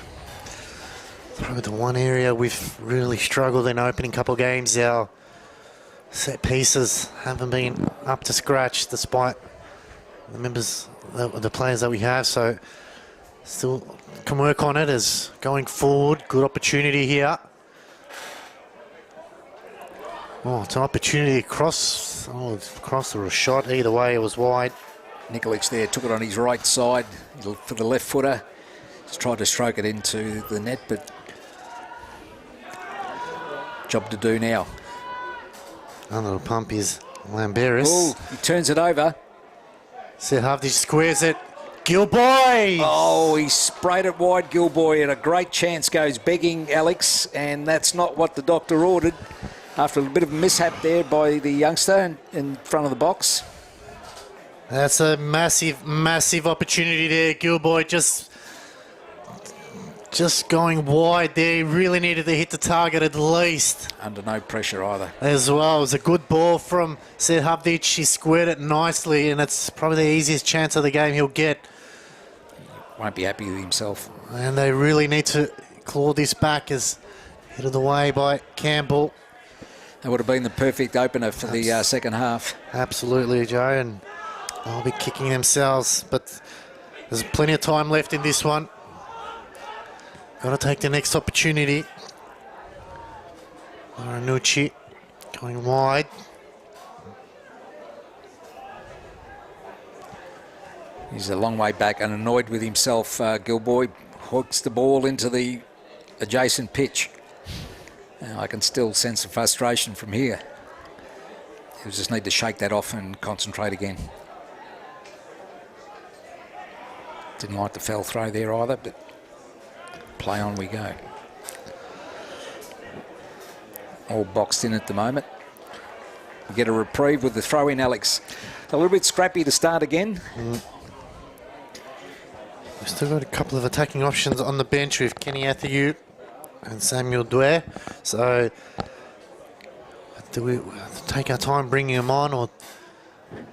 Probably the one area we've really struggled in opening couple of games. Our set pieces haven't been up to scratch despite the players that we have. So still can work on it as going forward. Good opportunity here. Oh, it's an opportunity across. Oh, it's across or a shot. Either way, it was wide. Nikolic there took it on his right side for the left footer. Just tried to stroke it into the net, but job to do now. Under the pump is Lamberis. Oh, he turns it over. Serhavdic squares it. Gilboy! Oh, he sprayed it wide, Gilboy, and a great chance goes begging, Alex, and that's not what the doctor ordered. After a bit of a mishap there by the youngster in front of the box. That's a massive, massive opportunity there. Gilboy just going wide there. He really needed to hit the target at least. Under no pressure either. As well. It was a good ball from Serhavdic. He squared it nicely, and it's probably the easiest chance of the game he'll get. Won't be happy with himself. And they really need to claw this back as hit of the way by Campbell. That would have been the perfect opener for the second half. Absolutely, Joe, and they'll be kicking themselves, but there's plenty of time left in this one. Got to take the next opportunity. Ranucci going wide. He's a long way back and annoyed with himself, Gilboy. Hooks the ball into the adjacent pitch. I can still sense the frustration from here. He'll just need to shake that off and concentrate again. Didn't like the foul throw there either, but play on we go. All boxed in at the moment. We get a reprieve with the throw in, Alex. A little bit scrappy to start again. We've still got a couple of attacking options on the bench with Kenny Athieu and Samuel Dwyer. So do we take our time bringing him on, or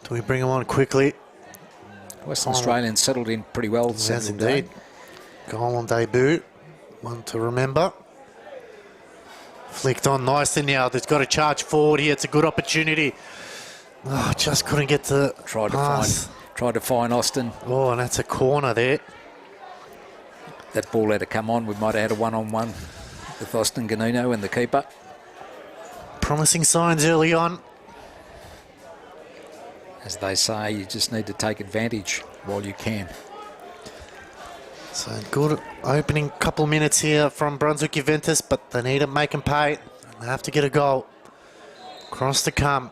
do we bring him on quickly? Western Australians settled in pretty well. Yes, indeed. Goal on debut. One to remember. Flicked on nicely now. They've got to charge forward here. It's a good opportunity. Oh, just couldn't get to pass. Tried to find Austin. Oh, and that's a corner there. That ball had to come on. We might have had a one-on-one with Austin Ganino and the keeper. Promising signs early on. As they say, you just need to take advantage while you can. So good opening couple minutes here from Brunswick Juventus, but they need to make them pay. They have to get a goal. Cross to come.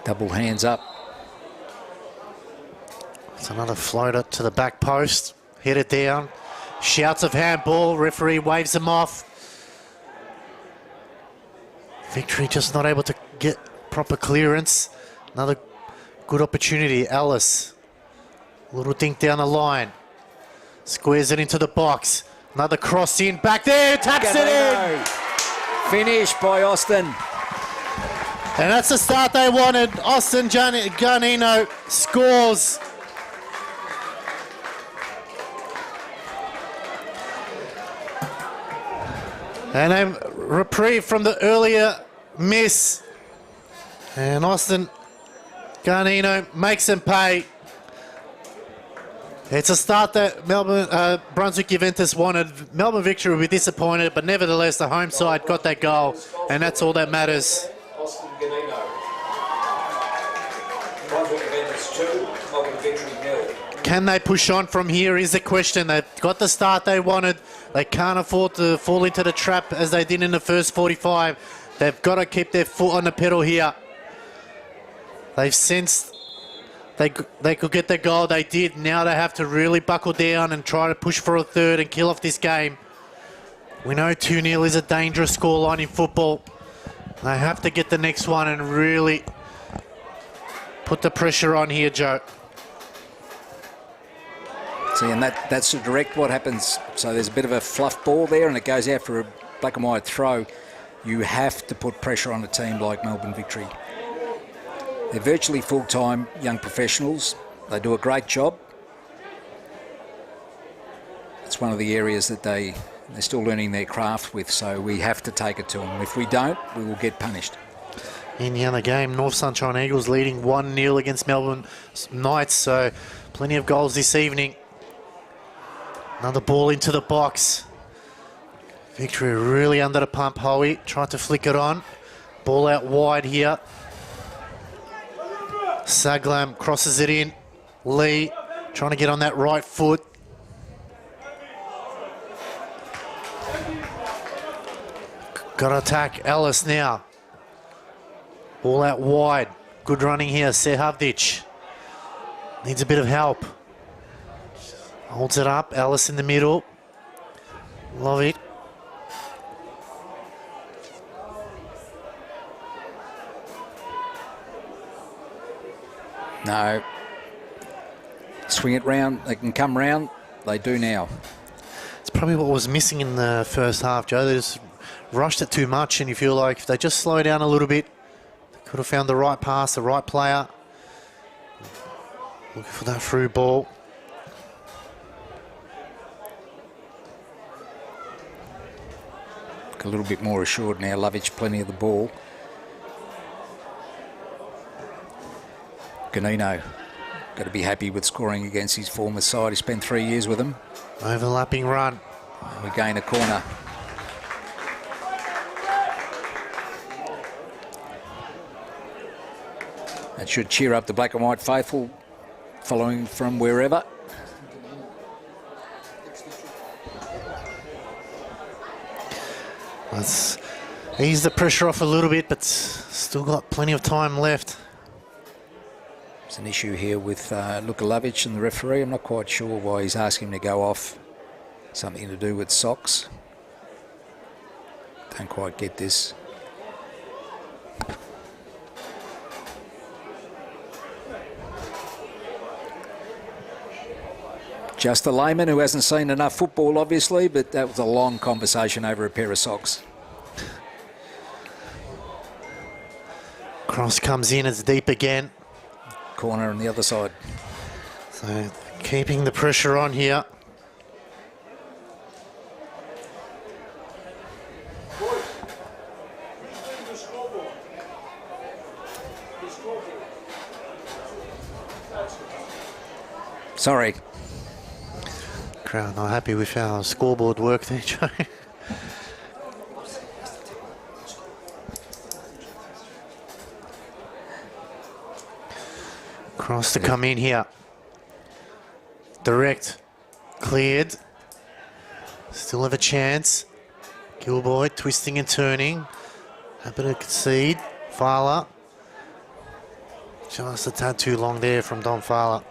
Double hands up. It's another floater to the back post. Hit it down. Shouts of handball. Referee waves him off. Victory just not able to get proper clearance. Another good opportunity. Ellis. Little dink down the line. Squares it into the box. Another cross in. Back there. Taps it in. Finished by Austin. And that's the start they wanted. Austin Giannino scores. And a reprieve from the earlier miss. And Austin Giannino makes them pay. It's a start that Brunswick Juventus wanted. Melbourne Victory will be disappointed, but nevertheless the home side got that goal, and that's all that matters. Austin Giannino. Brunswick Juventus 2, Melbourne Victory 0. Can they push on from here is the question. They've got the start they wanted. They can't afford to fall into the trap as they did in the first 45. They've got to keep their foot on the pedal here. They've sensed they could get the goal. They did. Now they have to really buckle down and try to push for a third and kill off this game. We know 2-0 is a dangerous scoreline in football. They have to get the next one and really put the pressure on here, Joe. See, and that's the direct what happens. So there's a bit of a fluff ball there and it goes out for a black and white throw. You have to put pressure on a team like Melbourne Victory. They're virtually full-time young professionals. They do a great job. It's one of the areas that they're still learning their craft with, so we have to take it to them. If we don't, we will get punished. In the other game, North Sunshine Eagles leading 1-0 against Melbourne Knights, so plenty of goals this evening. Another ball into the box. Victory really under the pump. Howie tried to flick it on. Ball out wide here. Saglam crosses it in. Lee trying to get on that right foot. Got to attack Ellis now. Ball out wide. Good running here. Sehavdic needs a bit of help. Holds it up. Ellis in the middle. Love it. No. Swing it round. They can come round. They do now. It's probably what was missing in the first half, Joe. They just rushed it too much, and you feel like if they just slow down a little bit, they could have found the right pass, the right player. Looking for that through ball. A little bit more assured now. Lovich plenty of the ball. Ganino got to be happy with scoring against his former side. He spent 3 years with them. Overlapping run. We gain a corner. That should cheer up the black and white faithful following from wherever. Let's ease the pressure off a little bit, but still got plenty of time left. There's an issue here with Lukalovich and the referee. I'm not quite sure why he's asking him to go off. Something to do with socks. Don't quite get this. Just a layman who hasn't seen enough football, obviously, but that was a long conversation over a pair of socks. Cross comes in, it's deep again. Corner on the other side. So keeping the pressure on here. Sorry. Crowd not happy with our scoreboard work there, Joe. Cross to come in here. Direct. Cleared. Still have a chance. Gilboy twisting and turning. Happy to concede. Fowler. Just a tad too long there from Don Fowler.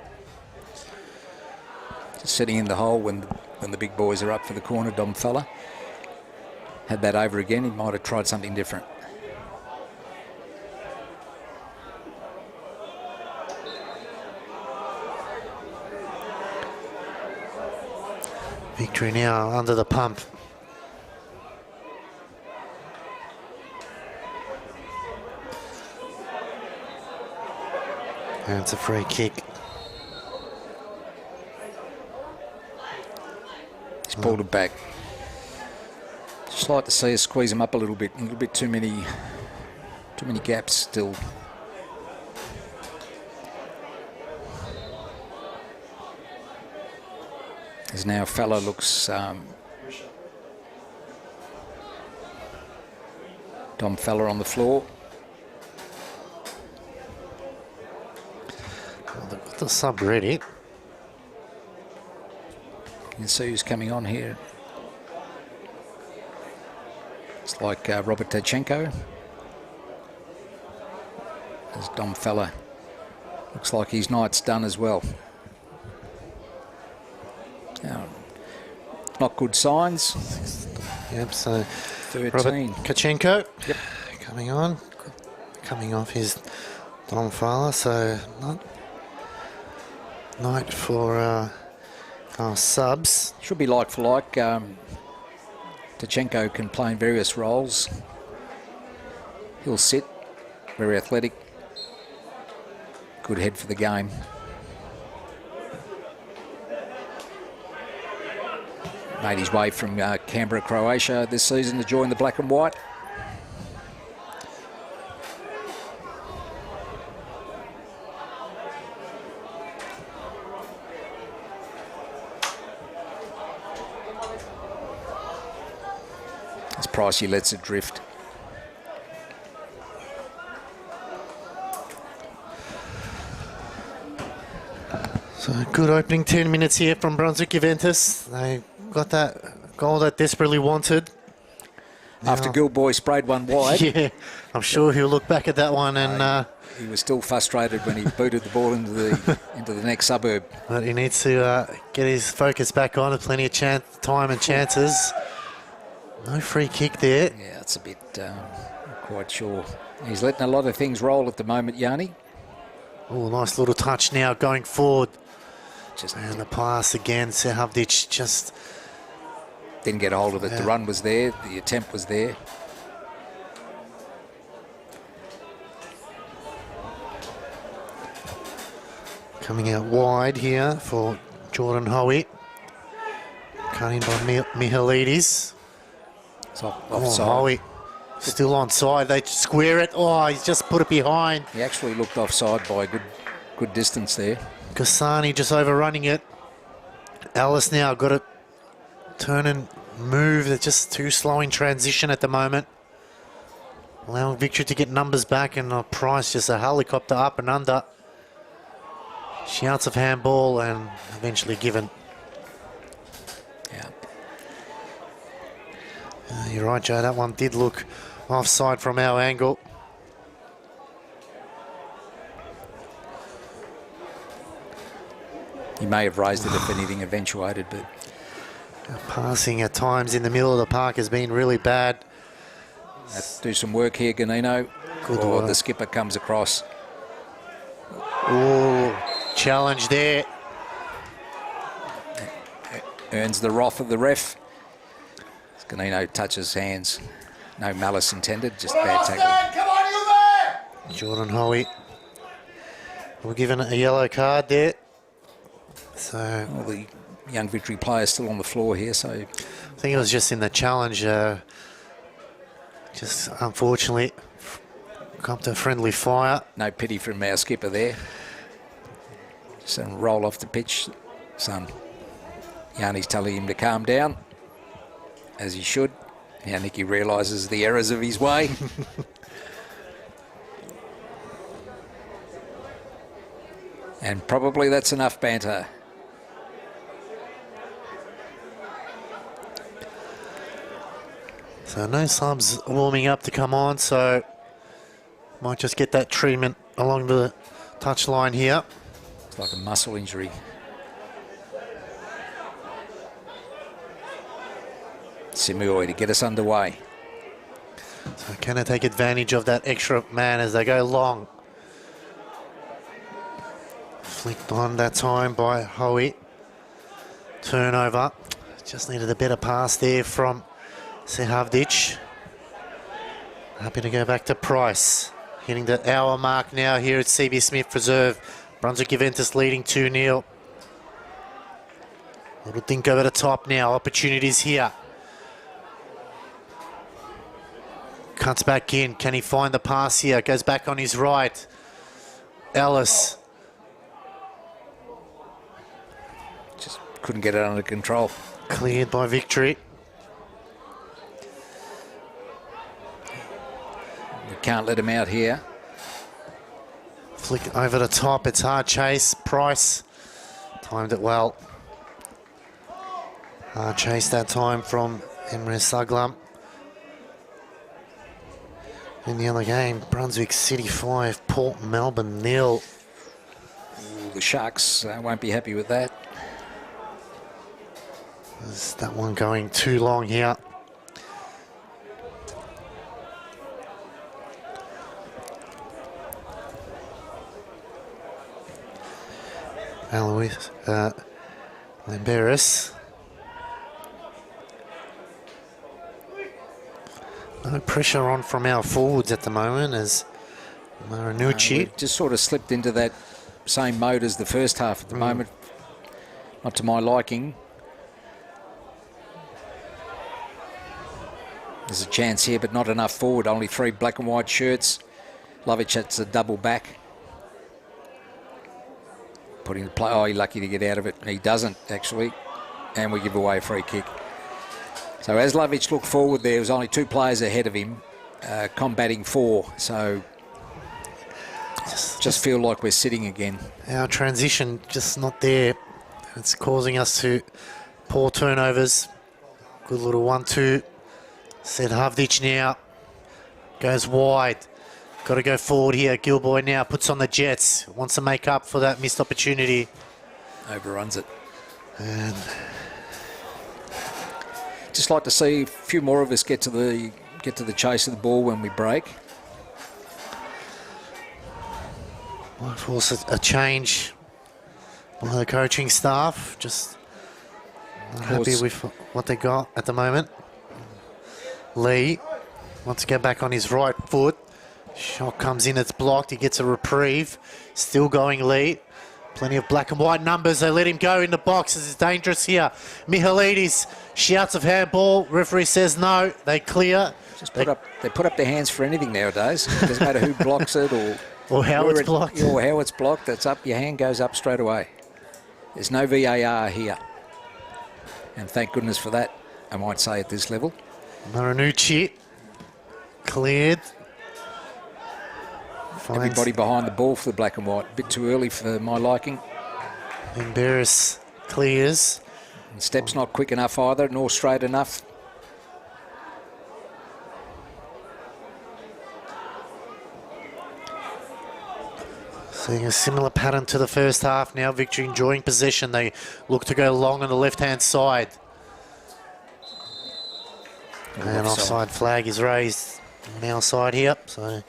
sitting in the hole when the big boys are up for the corner. Dom Fella had that over again. He might have tried something different. Victory now under the pump. And it's a free kick. He's pulled it back. Just like to see us squeeze him up a little bit too many gaps still. As now Fella looks Dom Fella on the floor. They've got the sub ready. You can see who's coming on here. It's like Robert Tachenko. As Dom Fella looks like his night's done as well. Not good signs. Yep, so 13. Robert Kachenko Yep. coming on. Coming off his Dom Fala, so not night for our subs. Should be like for like. Tachenko can play in various roles. He'll sit, very athletic, good head for the game. Made his way from Canberra, Croatia this season to join the black and white. As Pricey lets it drift. So good opening 10 minutes here from Brunswick Juventus. They got that goal that desperately wanted. After Gilboy sprayed one wide. Yeah, I'm sure he'll look back at that one and... he was still frustrated when he booted the ball into the next suburb. But he needs to get his focus back on. Plenty of time and chances. No free kick there. Yeah, it's a bit... not quite sure. He's letting a lot of things roll at the moment, Yanni. Oh, nice little touch now going forward. And the pass again. Sehavdic just... Didn't get a hold of it. The run was there. The attempt was there. Coming out wide here for Jordan Hoey. Cut in by Mihalidis. It's offside. Hoey still onside. They square it. Oh, he's just put it behind. He actually looked offside by a good distance there. Kasani just overrunning it. Ellis now got to turn and move. They're just too slow in transition at the moment. Allowing Victory to get numbers back, and Price just a helicopter up and under. Shouts of handball and eventually given. Yeah. You're right, Joe. That one did look offside from our angle. He may have raised it if anything eventuated, but... Passing at times in the middle of the park has been really bad. Let's do some work here, Ganino. Good or work. the skipper comes across. Oh, challenge there. Earns the wrath of the ref. Ganino touches hands. No malice intended, just bad tackle. Come on, you there! Jordan Hoey. We're given a yellow card there. So All the young Victory players still on the floor here, so... I think it was just in the challenge. Just unfortunately come to friendly fire. No pity from our skipper there. Just roll off the pitch, son. Yanni's telling him to calm down, as he should. Now Nicky realises the errors of his way. And probably that's enough banter. So no subs warming up to come on, so might just get that treatment along the touchline here. It's like a muscle injury. Simeoi to get us underway. So can they take advantage of that extra man as they go long? Flicked on that time by Hoey. Turnover. Just needed a better pass there from Sehavdic. Happy to go back to Price. Hitting the hour mark now here at CB Smith Reserve. Brunswick Juventus leading 2-0. Little dink over the top now. Opportunities here. Cuts back in. Can he find the pass here? Goes back on his right. Ellis. Just couldn't get it under control. Cleared by Victory. We can't let him out here. Flick over the top. It's hard chase. Price timed it well. Hard chase that time from Emre Saglam. In the other game, Brunswick City 5, Port Melbourne 0. The Sharks won't be happy with that. Is that one going too long here? Alois Lamberis. No pressure on from our forwards at the moment as Marinucci. We've just sort of slipped into that same mode as the first half at the moment. Not to my liking. There's a chance here, but not enough forward. Only 3 black and white shirts. Lovic has a double back. Putting the play. Oh, he's lucky to get out of it. He doesn't, actually. And we give away a free kick. So as Lovic looked forward, there was only 2 players ahead of him, combating 4. So just feel like we're sitting again. Our transition just not there. It's causing us to poor turnovers. Good little 1-2. Sehavdic now goes wide. Got to go forward here. Gilboy now puts on the Jets. Wants to make up for that missed opportunity. Overruns it. And just like to see a few more of us get to the chase of the ball when we break. might force a change by the coaching staff. Just not happy with what they got at the moment. Lee wants to get back on his right foot. Shot comes in, it's blocked. He gets a reprieve. Still going Lee. Plenty of black and white numbers. They let him go in the box. This is dangerous here. Mihalidis shouts of handball. Referee says no. They clear. They put up their hands for anything nowadays. It doesn't matter who blocks it or how it's blocked. Or how it's blocked. That's up. Your hand goes up straight away. There's no VAR here. And thank goodness for that, I might say, at this level. Marinucci cleared. Everybody behind the ball for the black and white. A bit too early for my liking. Embarrass clears. And step's not quick enough either, nor straight enough. Seeing a similar pattern to the first half. Now Victory enjoying possession. They look to go long on the left-hand side. And offside flag is raised on our side here. So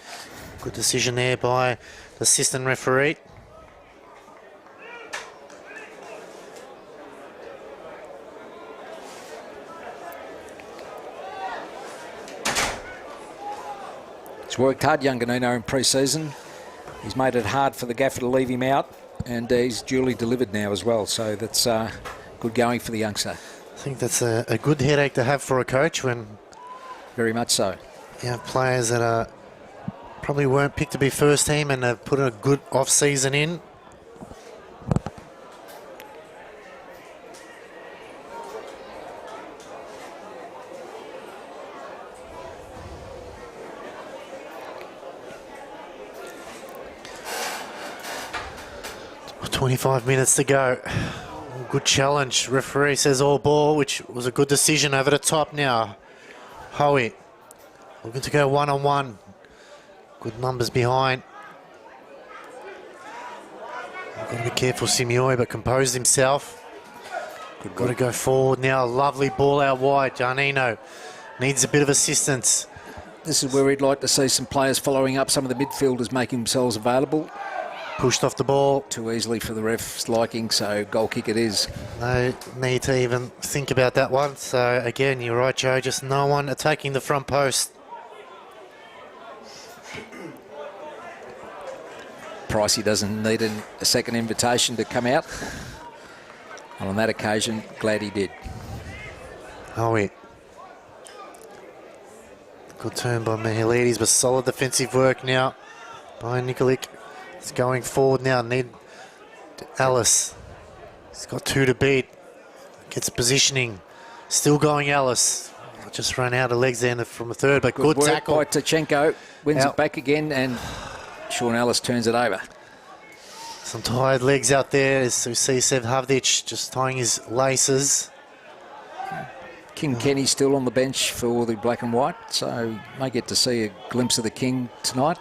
good decision there by the assistant referee. He's worked hard, young Ganino, in pre-season. He's made it hard for the gaffer to leave him out, and he's duly delivered now as well. So that's good going for the youngster. I think that's a good headache to have for a coach when... Very much so. You have players that are probably weren't picked to be first team and have put a good off-season in. .25 minutes to go. Good challenge. Referee says all ball, which was a good decision over the top now. Hoey looking to go one-on-one. Good numbers behind. Got to be careful, Simeoi, but composed himself. Got to go forward now. Lovely ball out wide. Giannino needs a bit of assistance. This is where we'd like to see some players following up. Some of the midfielders making themselves available. Pushed off the ball. Too easily for the ref's liking, so goal kick it is. No need to even think about that one. So again, you're right, Joe. Just no one attacking the front post. Pricey doesn't need a second invitation to come out. And on that occasion, glad he did. Oh, yeah. Good turn by Mihelides, but solid defensive work now by Nikolic. It's going forward now. Need Alice. He's got 2 to beat. Gets positioning. Still going Alice. Just ran out of legs there from a third, but good tackle. By Tachenko. Wins it back again, and Sean Ellis turns it over. Some tired legs out there as we see Sev Havdic just tying his laces. King Kenny still on the bench for the black and white, so may get to see a glimpse of the King tonight.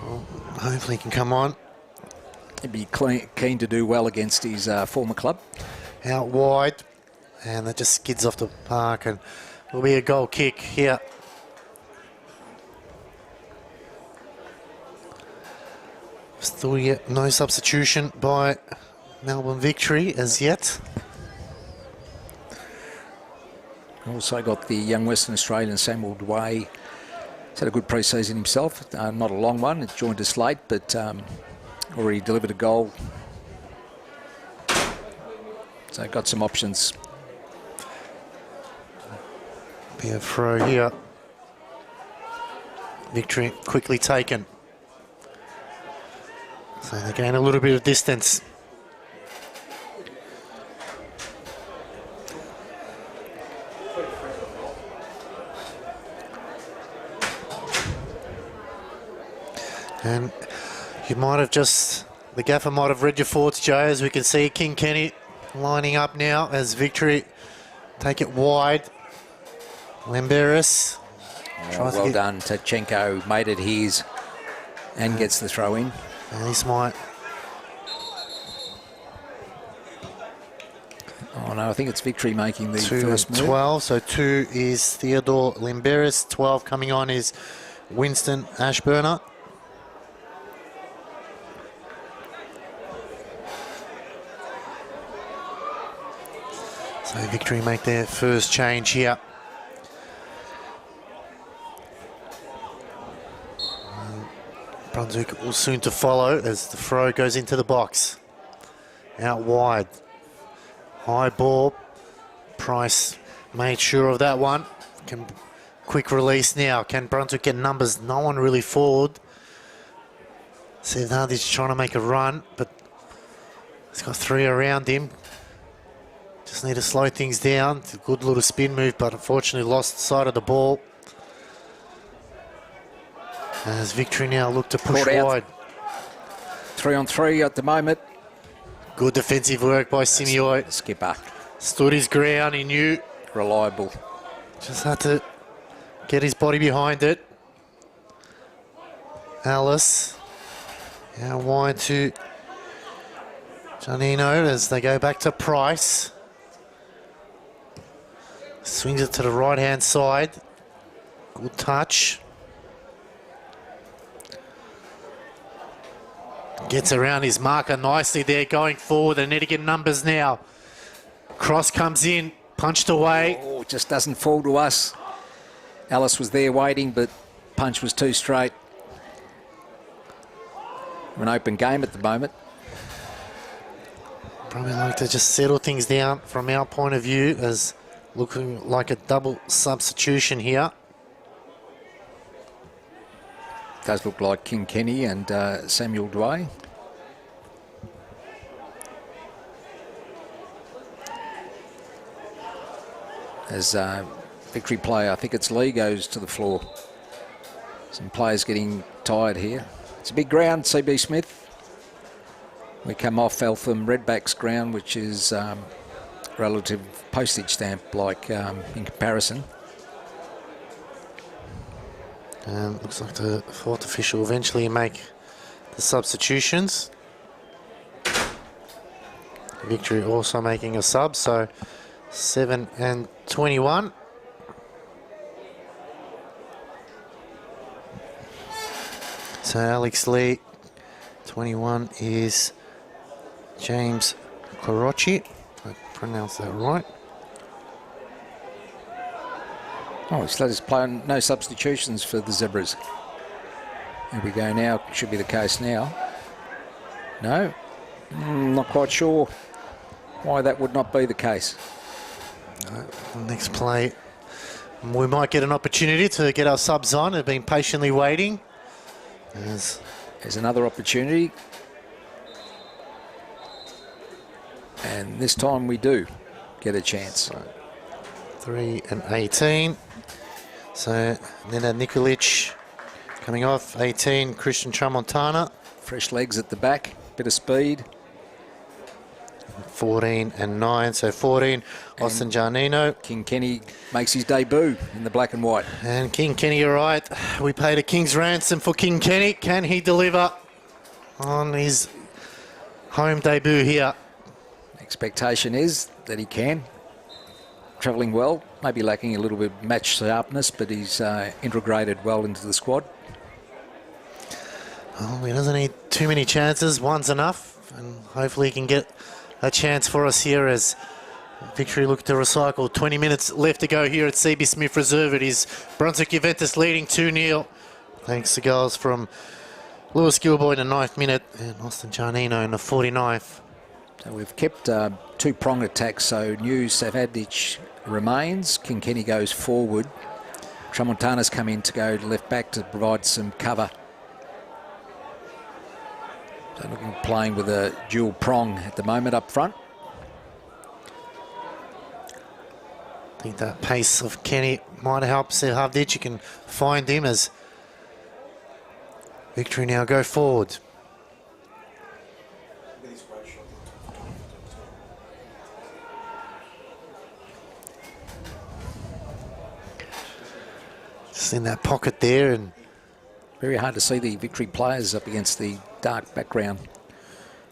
Well, hopefully he can come on. He'd be keen to do well against his former club. Out wide, and that just skids off the park, and will be a goal kick here. Still yet no substitution by Melbourne Victory as yet. Also got the young Western Australian Samuel Dway. He's had a good pre-season himself. Not a long one. It joined us late, but already delivered a goal. So got some options. Be a throw here. Victory quickly taken. So they gain a little bit of distance. And you might have the gaffer might have read your thoughts, Joe, as we can see King Kenny lining up now as Victory take it wide. Lamberis. Well done. Tachenko made it his and gets the throw in. And this might... Oh no, I think it's Victory making the 2 first move. 12, so 2 is Theodore Lamberis. 12 coming on is Winston Ashburner. So Victory make their first change here. Brunswick will soon to follow as the throw goes into the box. Out wide. High ball. Price made sure of that one. Quick release now. Can Brunswick get numbers? No one really forward. Sevnadi's trying to make a run, but he's got 3 around him. Just need to slow things down. It's a good little spin move, but unfortunately lost sight of the ball. As Victory now look to push wide. 3-on-3 at the moment. Good defensive work by Simioi. Skipper. Stood his ground, he knew. Reliable. Just had to get his body behind it. Alice. Now wide to Giannino as they go back to Price. Swings it to the right-hand side. Good touch. Gets around his marker nicely there, going forward. They need to get numbers now. Cross comes in, punched away. Oh, just doesn't fall to us. Alice was there waiting, but punch was too straight. An open game at the moment. Probably like to just settle things down from our point of view, as looking like a double substitution here. Does look like King Kenny and Samuel Dway. As Victory player, I think it's Lee, goes to the floor. Some players getting tired here. It's a big ground, CB Smith. We come off Eltham Redback's ground, which is relative postage stamp like in comparison. And looks like the fourth official eventually make the substitutions. Victory also making a sub, so 7 and 21. So Alex Lee, 21 is James Clarocci. I pronounced that right. Oh, he's let us play no substitutions for the Zebras. Here we go now. Should be the case now. No? Not quite sure why that would not be the case. Next play, we might get an opportunity to get our subs on. They've been patiently waiting. There's another opportunity. And this time we do get a chance. 3 and 18. So Nina Nikolic coming off. 18, Christian Tramontana. Fresh legs at the back, bit of speed. 14 and 9. So 14, Austin Giannino. King Kenny makes his debut in the black and white. And King Kenny, you're right. We paid a king's ransom for King Kenny. Can he deliver on his home debut here? Expectation is that he can. Travelling well, maybe lacking a little bit of match sharpness, but he's integrated well into the squad. Well, he doesn't need too many chances. One's enough, and hopefully he can get a chance for us here as Victory look to recycle. 20 minutes left to go here at CB Smith Reserve. It is Brunswick Juventus leading 2-0. Thanks to goals from Lewis Gilboy in the 9th minute and Austin Giannino in the 49th. So we've kept two-pronged attacks, so New Savadic remains. King Kenny goes forward. Tramontana's come in to go to left back to provide some cover. So looking playing with a dual prong at the moment up front. I think that pace of Kenny might help Savadic. You can find him as Victory now go forward. Just in that pocket there, and very hard to see the Victory players up against the dark background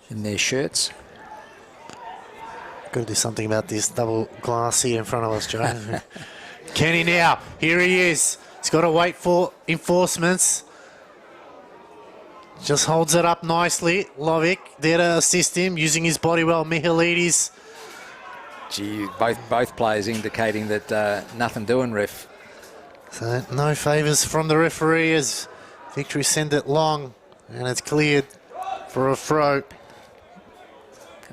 in their shirts. Got to do something about this double glass here in front of us, Joe. Kenny now, here he is. He's got to wait for enforcements. Just holds it up nicely. Lovic there to assist him, using his body well. Mihalidis. Gee, both players indicating that nothing doing, ref. So no favours from the referee as Victory send it long, and it's cleared for a throw.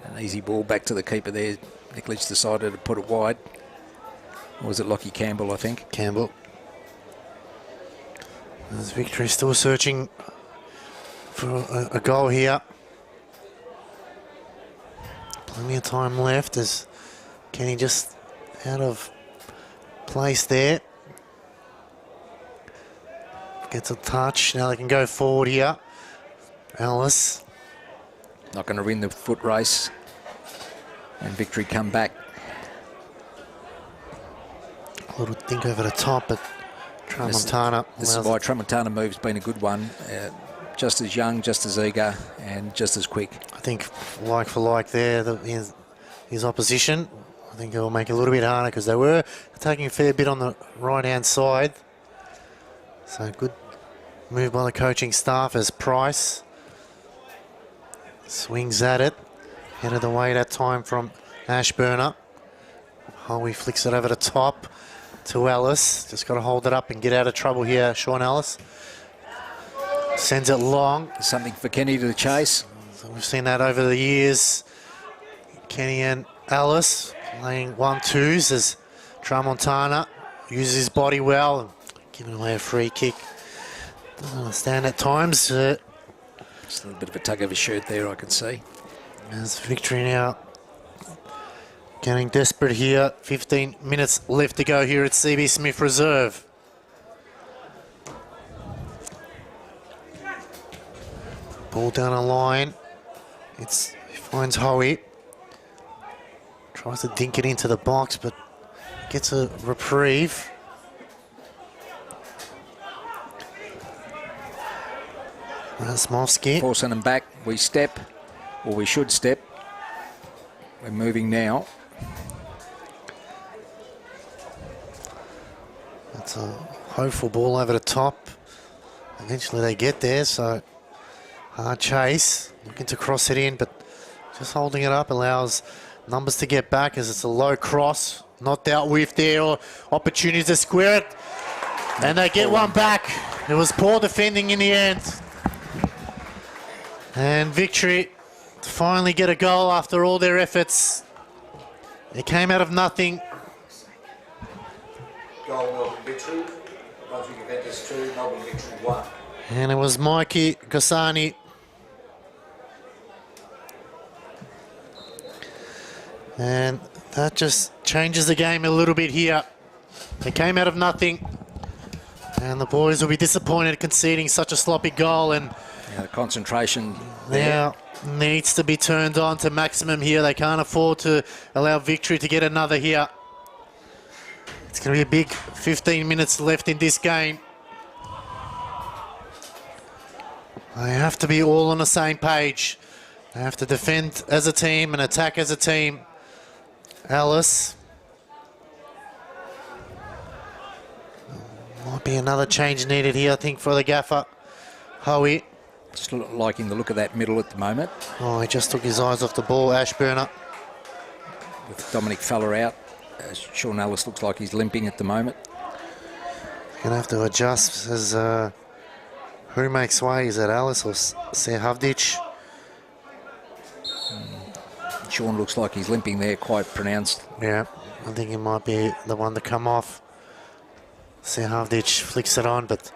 An easy ball back to the keeper there. Nikolic decided to put it wide. Or was it Lockie Campbell, I think? Campbell. As Victory still searching for a goal here. Plenty of time left as Kenny just out of place there. Gets a touch. Now they can go forward here. Ellis. Not going to win the foot race. And Victory come back. A little think over the top, but Tramontana. This is why Tramontana move's been a good one. Just as young, just as eager, and just as quick. I think like for like there, his opposition, I think it will make it a little bit harder because they were taking a fair bit on the right-hand side. So good move by the coaching staff as Price swings at it. Head of the way that time from Ashburner. Howie flicks it over the top to Ellis. Just got to hold it up and get out of trouble here, Sean Ellis. Sends it long. Something for Kenny to chase. So we've seen that over the years. Kenny and Ellis playing 1-2s as Tramontana uses his body well and giving away a free kick. Doesn't understand at times. Just a little bit of a tug of his shirt there, I can see. As Victory now getting desperate here. 15 minutes left to go here at CB Smith Reserve. Ball down a line. He finds Howie. Tries to dink it into the box, but gets a reprieve. Rasmovsky. Forcing them back. We step, or we should step. We're moving now. It's a hopeful ball over the top. Eventually they get there, so hard chase. Looking to cross it in, but just holding it up allows numbers to get back as it's a low cross. Not dealt with there, or opportunities to square it. And they get one back. It was poor defending in the end. And Victory to finally get a goal after all their efforts. It came out of nothing. Goal Melbourne Victory. Brunswick Juventus 2, Melbourne Victory 1. And it was Mikey Gosani. And that just changes the game a little bit here. They came out of nothing. And the boys will be disappointed conceding such a sloppy goal. And the concentration there. Now needs to be turned on to maximum here. They can't afford to allow Victory to get another here. It's going to be a big 15 minutes left in this game. They have to be all on the same page. They have to defend as a team and attack as a team. Alice. Might be another change needed here, I think, for the gaffer. Howie. Just liking the look of that middle at the moment. Oh, he just took his eyes off the ball, Ashburner. With Dominic Feller out. Sean Ellis looks like he's limping at the moment. Gonna have to adjust as who makes way? Is that Alice or Serhavdic? Sean looks like he's limping there, quite pronounced. Yeah, I think he might be the one to come off. Serhavdic flicks it on, but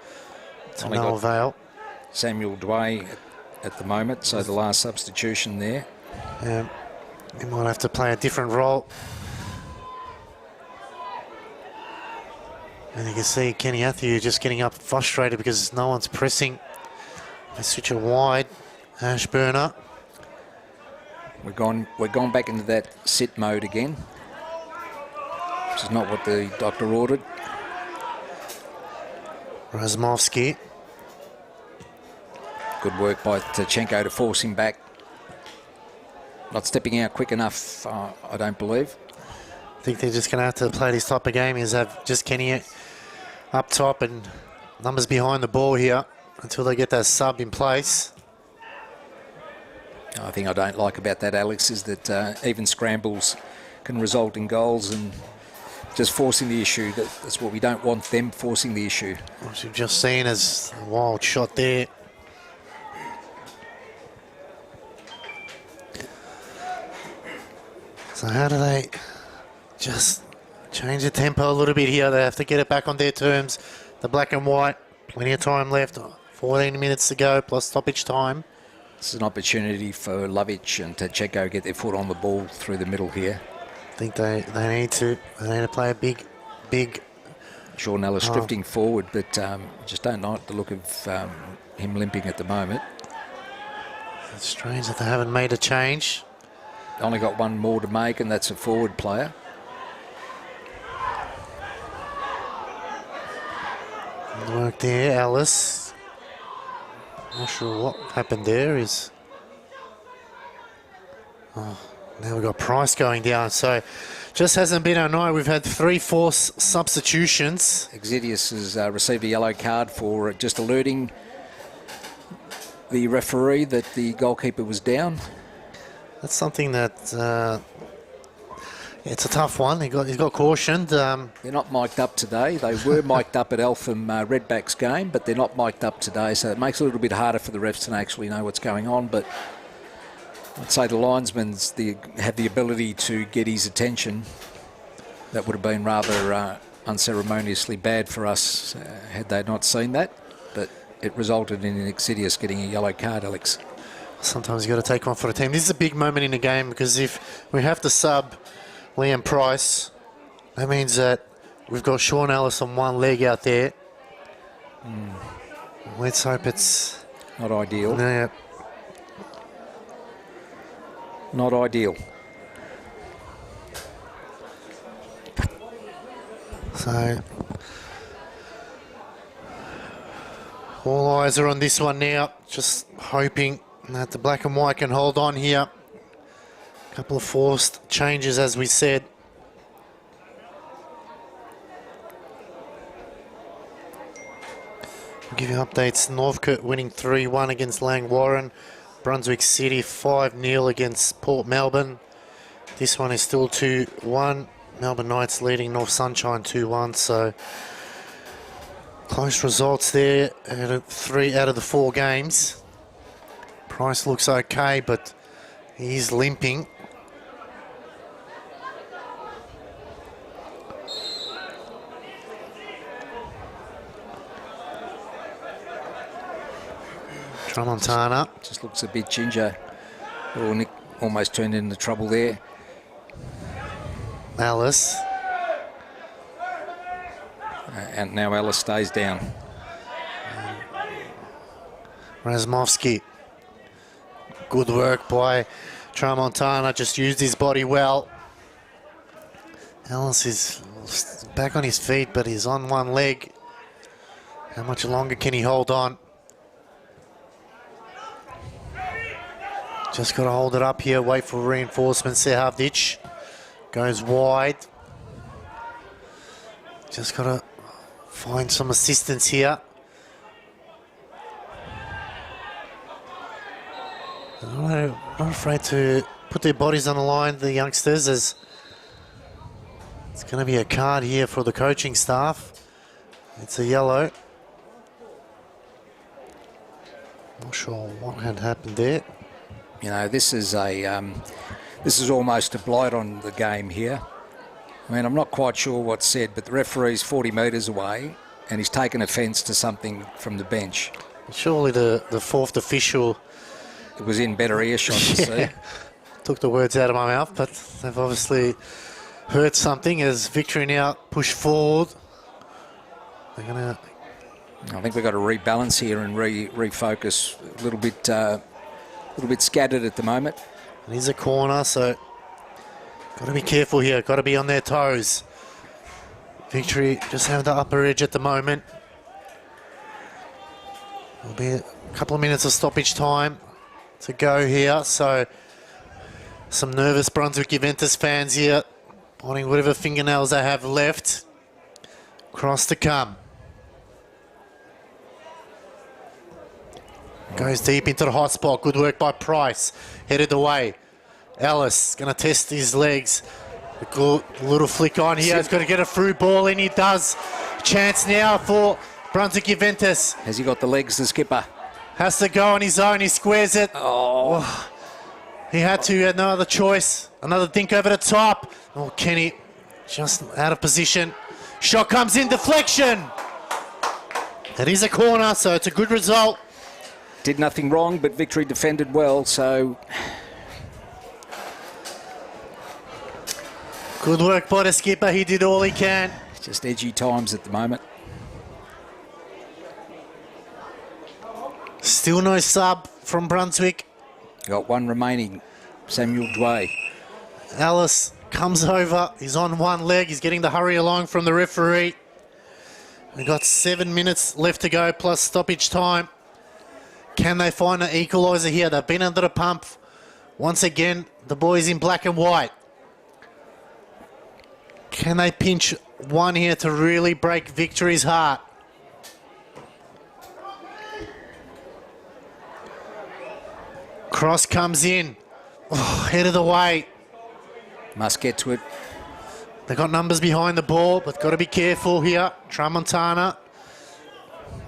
to Only no got avail. Samuel Dway at the moment, so the last substitution there. Yeah, he might have to play a different role. And you can see Kenny Athieu just getting up frustrated because no one's pressing. They switch it wide. Ashburner. We're gone back into that sit mode again, which is not what the doctor ordered. Razmovsky. Good work by Tachenko to force him back. Not stepping out quick enough, I don't believe. I think they're just going to have to play this type of game is have just Kenny up top and numbers behind the ball here until they get that sub in place. I think I don't like about that, Alex, is that even scrambles can result in goals and just forcing the issue. That's what we don't want, them forcing the issue. What you've just seen is a wild shot there. So how do they just change the tempo a little bit here? They have to get it back on their terms. The black and white, plenty of time left. 14 minutes to go plus stoppage time. This is an opportunity for Lovic and Tachenko to get their foot on the ball through the middle here. I think they need to play a big. Sean Ellis drifting forward, but just don't like the look of him limping at the moment. It's strange that they haven't made a change. Only got one more to make, and that's a forward player. Good work there, Alice. Not sure what happened there. Now we've got Price going down, so just hasn't been our night. We've had 3 forced substitutions. Exidius has received a yellow card for just alerting the referee that the goalkeeper was down. That's something that it's a tough one. He got cautioned. They're not mic'd up today. They were mic'd up at Eltham Redbacks game, but they're not mic'd up today, so it makes it a little bit harder for the refs to actually know what's going on. But I'd say the linesmen have the ability to get his attention. That would have been rather unceremoniously bad for us had they not seen that. But it resulted in Exidius getting a yellow card, Alex. Sometimes you've got to take one for the team. This is a big moment in the game because if we have to sub Liam Price, that means that we've got Sean Ellis on one leg out there. Let's hope it's not ideal. Yeah. Not ideal. So all eyes are on this one now. Just hoping that the black and white can hold on here. A couple of forced changes, as we said. We'll give you updates. Northcote winning 3-1 against Lang Warren. Brunswick City 5-0 against Port Melbourne. This one is still 2-1. Melbourne Knights leading North Sunshine 2-1. So close results there. 3 out of the 4 games. Price looks okay, but he's limping. Tramontana. Just looks a bit ginger. Oh, Nick almost turned into trouble there. Alice. And now Alice stays down. Razmovsky. Good work by Tramontana. Just used his body well. Alice is back on his feet, but he's on one leg. How much longer can he hold on? Just got to hold it up here, wait for reinforcement. Sehavdic goes wide. Just got to find some assistance here. They're not afraid to put their bodies on the line, the youngsters, as it's going to be a card here for the coaching staff. It's a yellow. Not sure what had happened there. You know, this is almost a blight on the game here. I mean, I'm not quite sure what's said, but the referee's 40 metres away and he's taken offence to something from the bench. Surely the fourth official... It was in better earshot to see. Took the words out of my mouth, but they've obviously heard something as Victory now push forward. They're going to... I think we've got to rebalance here and refocus a little bit scattered at the moment. It is a corner, so got to be careful here. Got to be on their toes. Victory just have the upper edge at the moment. There'll be a couple of minutes of stoppage time to go here, so some nervous Brunswick Juventus fans here wanting whatever fingernails they have left. Cross to come. Goes deep into the hot spot. Good work by Price. Headed away. Ellis going to test his legs. A good little flick on here. He's got to get a through ball in. He does. Chance now for Brunswick Juventus. Has he got the legs, the skipper? Has to go on his own. He squares it. Oh. He had to. He had no other choice. Another dink over the top. Oh, Kenny just out of position. Shot comes in. Deflection. It is a corner, so it's a good result. Did nothing wrong, but Victory defended well, so... Good work by the skipper. He did all he can. Just edgy times at the moment. Still no sub from Brunswick. Got one remaining, Samuel Dway. Alice comes over. He's on one leg. He's getting the hurry along from the referee. We've got 7 minutes left to go, plus stoppage time. Can they find an equaliser here? They've been under the pump. Once again, the boys in black and white. Can they pinch one here to really break Victory's heart? Cross comes in. Oh, head of the way. Must get to it. They've got numbers behind the ball, but got to be careful here. Tramontana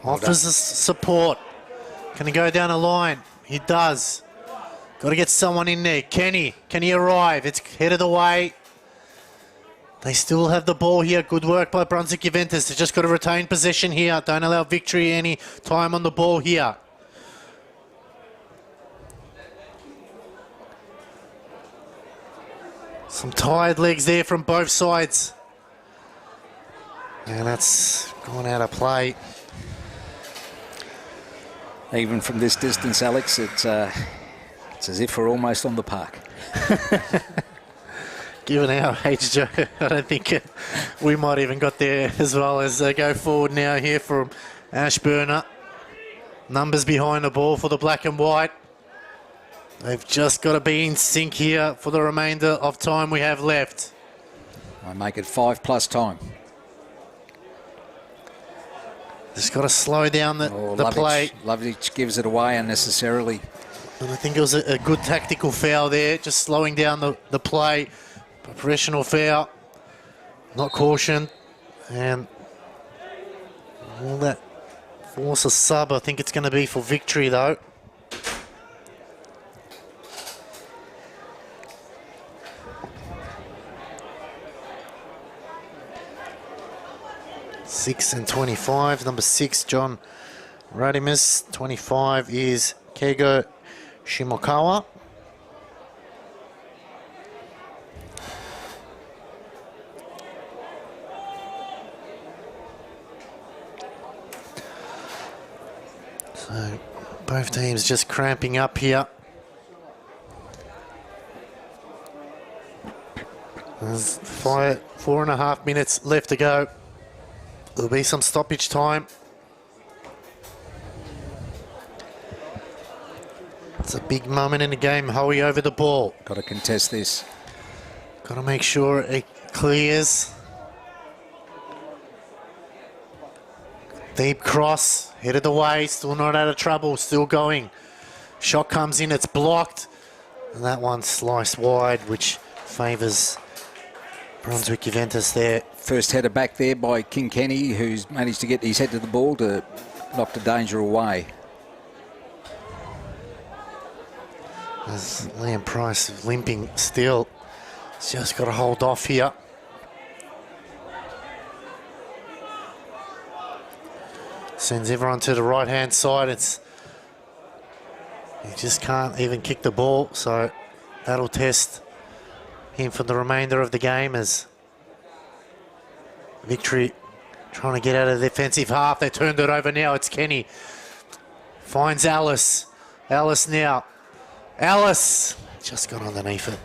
offers us support. Can he go down a line? He does. Got to get someone in there. Kenny, can he arrive? It's headed away. They still have the ball here. Good work by Brunswick Juventus. They just got to retain possession here. Don't allow Victory any time on the ball here. Some tired legs there from both sides. And that's gone out of play. Even from this distance, Alex, it's as if we're almost on the park. Given our age, Joe, I don't think we might even got there as well as they go forward now here from Ashburner. Numbers behind the ball for the black and white. They've just got to be in sync here for the remainder of time we have left. I make it 5+ time. Just got to slow down the play. Lovich gives it away unnecessarily. And I think it was a good tactical foul there, just slowing down the play. Professional foul, not cautioned. And all that force a sub, I think it's going to be for Victory though. Six and 25. Number 6, John Radimus. 25 is Keigo Shimokawa. So both teams just cramping up here. There's 4.5 minutes left to go. There'll be some stoppage time. It's a big moment in the game. Howie over the ball. Got to contest this. Got to make sure it clears. Deep cross, headed away, still not out of trouble, still going. Shot comes in, it's blocked. And that one sliced wide, which favours Brunswick Juventus there. First header back there by King Kenny, who's managed to get his head to the ball to knock the danger away. As Liam Price limping still. He's just got to hold off here. Sends everyone to the right-hand side. He just can't even kick the ball, so that'll test him for the remainder of the game as Victory trying to get out of the defensive half. They turned it over now. It's Kenny. Finds Alice. Alice now. Alice just got underneath it.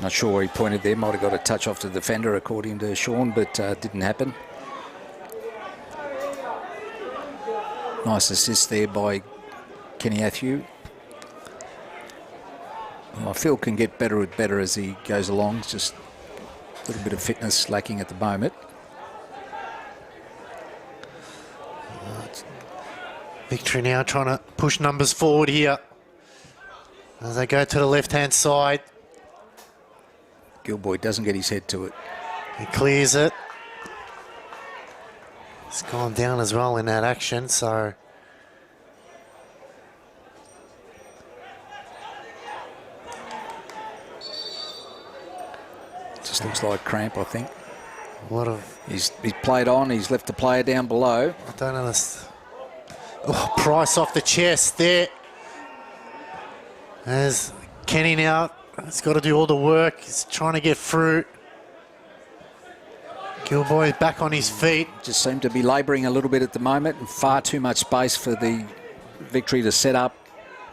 Not sure where he pointed there. Might have got a touch off the defender, according to Sean, but didn't happen. Nice assist there by Kenny Athew. Well, I feel can get better and better as he goes along. It's just a little bit of fitness lacking at the moment. Victory now trying to push numbers forward here as they go to the left-hand side. Gilboy doesn't get his head to it. He clears it. It's gone down as well in that action, so... Just looks like cramp, I think. What of... He's played on, he's left the player down below. I don't understand. Oh, Price off the chest there. As Kenny now, he's got to do all the work. He's trying to get through. Gilboy back on his feet. Just seemed to be labouring a little bit at the moment, and far too much space for the Victory to set up,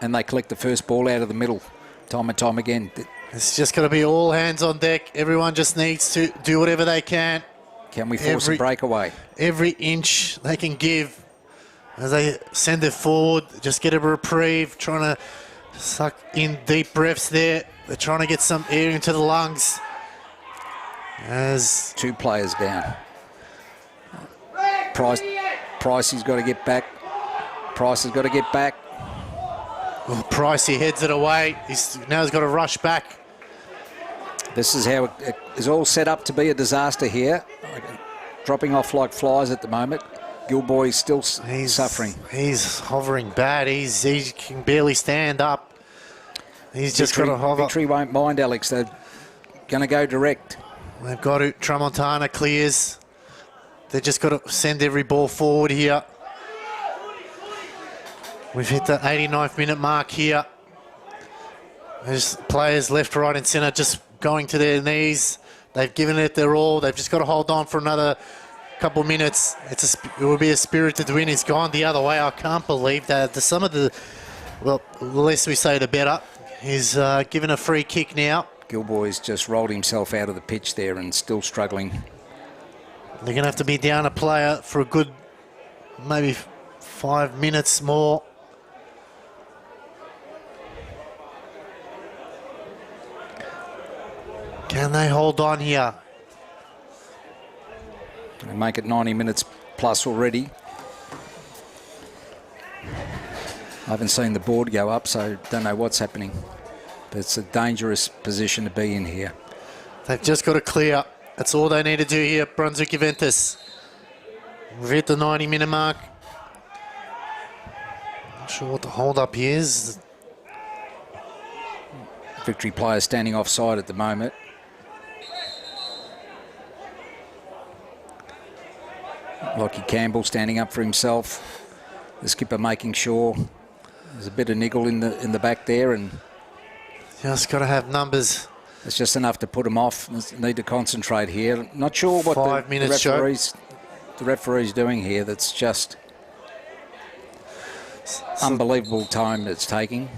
and they collect the first ball out of the middle time and time again. It's just got to be all hands on deck. Everyone just needs to do whatever they can. Can we force a breakaway? Every inch they can give as they send it forward. Just get a reprieve, trying to suck in deep breaths there. They're trying to get some air into the lungs. As two players down. Price has got to get back. Price has got to get back. Oh, Pricey heads it away. He's got to rush back. This is how it is all set up to be a disaster here. Dropping off like flies at the moment. Gilboy's still suffering. He's hovering bad. He can barely stand up. He's just got to hover. Victory won't mind, Alex. They're going to go direct. They've got it. Tramontana clears. They've just got to send every ball forward here. We've hit the 89th minute mark here. There's players left, right and centre just going to their knees. They've given it their all. They've just got to hold on for another couple minutes. It will be a spirited win. It's gone the other way. I can't believe that. Well, the less we say, the better. He's given a free kick now. Gilboy's just rolled himself out of the pitch there and still struggling. They're going to have to be down a player for a good maybe 5 minutes more. Can they hold on here? And make it 90 minutes plus already. I haven't seen the board go up, so don't know what's happening. But it's a dangerous position to be in here. They've just got to clear. That's all they need to do here, Brunswick Juventus. We've hit the 90-minute mark. Not sure what the hold-up is. Victory player standing offside at the moment. Lockie Campbell standing up for himself. The skipper making sure there's a bit of niggle in the back there, and just got to have numbers. It's just enough to put them off. Need to concentrate here. Not sure what the referee's doing here. That's just unbelievable time it's taking.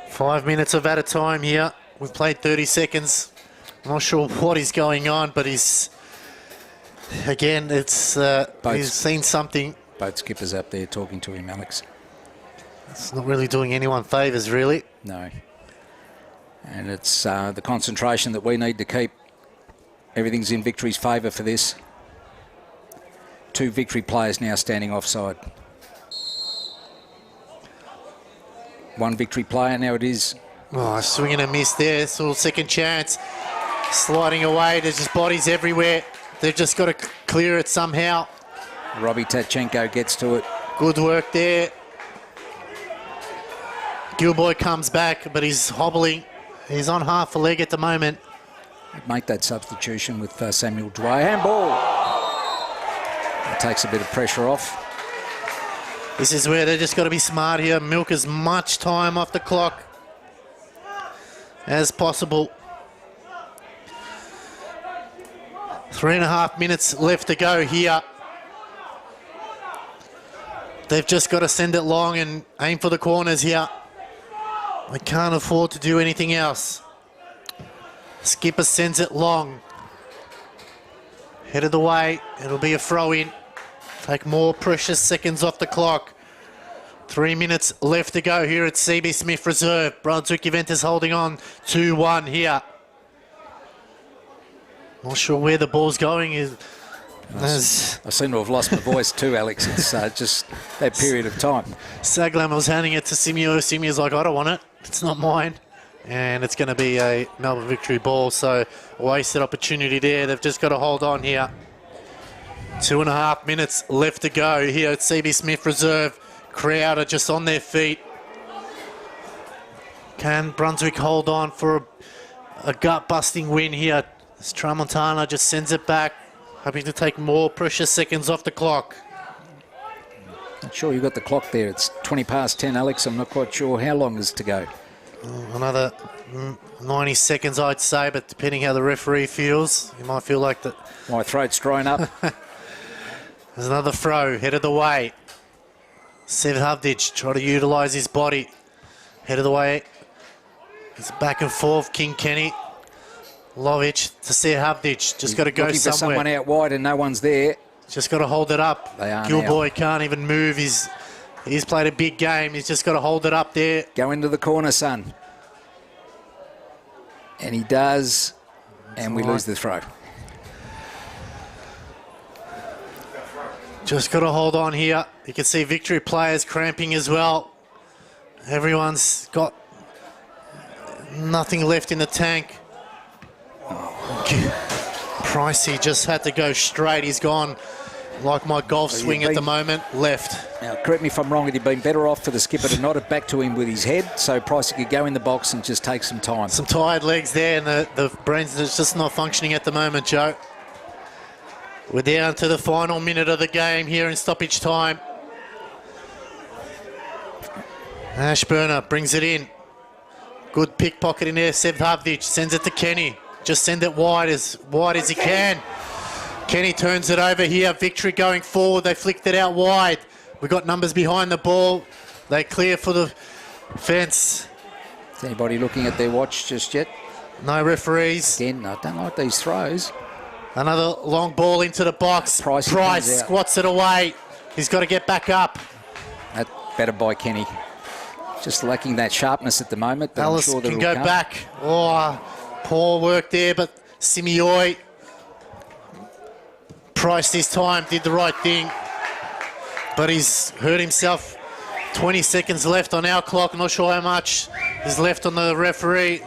5 minutes of at a time here. We've played 30 seconds. I'm not sure what is going on, but he's seen something. Both skippers up there talking to him, Alex. It's not really doing anyone favours, really. No. And it's the concentration that we need to keep. Everything's in Victory's favour for this. 2 Victory players now standing offside. 1 Victory player, now it is. Oh, swing and a miss there. It's a little second chance. Sliding away. There's just bodies everywhere. They've just got to clear it somehow. Robbie Tatchenko gets to it. Good work there. Gilboy comes back, but he's hobbling. He's on half a leg at the moment. Make that substitution with Samuel Dwyer. Handball. That takes a bit of pressure off. This is where they've just got to be smart here. Milk as much time off the clock as possible. 3.5 minutes left to go here. They've just got to send it long and aim for the corners here. They can't afford to do anything else. Skipper sends it long. Headed away. It'll be a throw-in. Take more precious seconds off the clock. 3 minutes left to go here at CB Smith Reserve. Brunswick Juventus holding on 2-1 here. Not sure where the ball's going. I seem to have lost my voice too, Alex. It's just that period of time. Saglam was handing it to Simeo. Simeo's like, I don't want it. It's not mine. And it's going to be a Melbourne Victory ball. So a wasted opportunity there. They've just got to hold on here. 2.5 minutes left to go here at CB Smith Reserve. Crowd are just on their feet. Can Brunswick hold on for a gut-busting win here? As Tramontana just sends it back, hoping to take more precious seconds off the clock. Not sure you got the clock there. It's 20 past 10, Alex. I'm not quite sure how long is to go. Another 90 seconds, I'd say, but depending how the referee feels, you might feel like that. My throat's drying up. There's another throw, headed away. Sev Havdij try to utilise his body. Headed away. It's back and forth. King Kenny. Lovic to Sev Havdij. Just got to go looking somewhere. for someone out wide and no one's there. Just got to hold it up. They are Gilboy now. can't even move. He's played a big game. He's just got to hold it up there. Go into the corner, son. And he does. And we lose the throw. Just got to hold on here. You can see Victory players cramping as well. Everyone's got nothing left in the tank. Pricey just had to go straight. He's gone like my golf swing at the moment, left. Now, correct me if I'm wrong, it'd have been better off for the skipper to nod it back to him with his head so Pricey could go in the box and just take some time. Some tired legs there, and the brain's just not functioning at the moment, Joe. We're down to the final minute of the game here in stoppage time. Ashburner brings it in. Good pickpocket in there. Sev Havdij sends it to Kenny. Just send it wide as he can. Kenny turns it over here. Victory going forward. They flicked it out wide. We've got numbers behind the ball. They clear for the fence. Is anybody looking at their watch just yet? No referees. Again, I don't like these throws. Another long ball into the box. Price squats it away. He's got to get back up. That better by Kenny. Just lacking that sharpness at the moment. But Ellis I'm sure can go back. Oh, poor work there, but Simeoi Price this time did the right thing, but he's hurt himself. 20 seconds left on our clock. Not sure how much is left on the referee.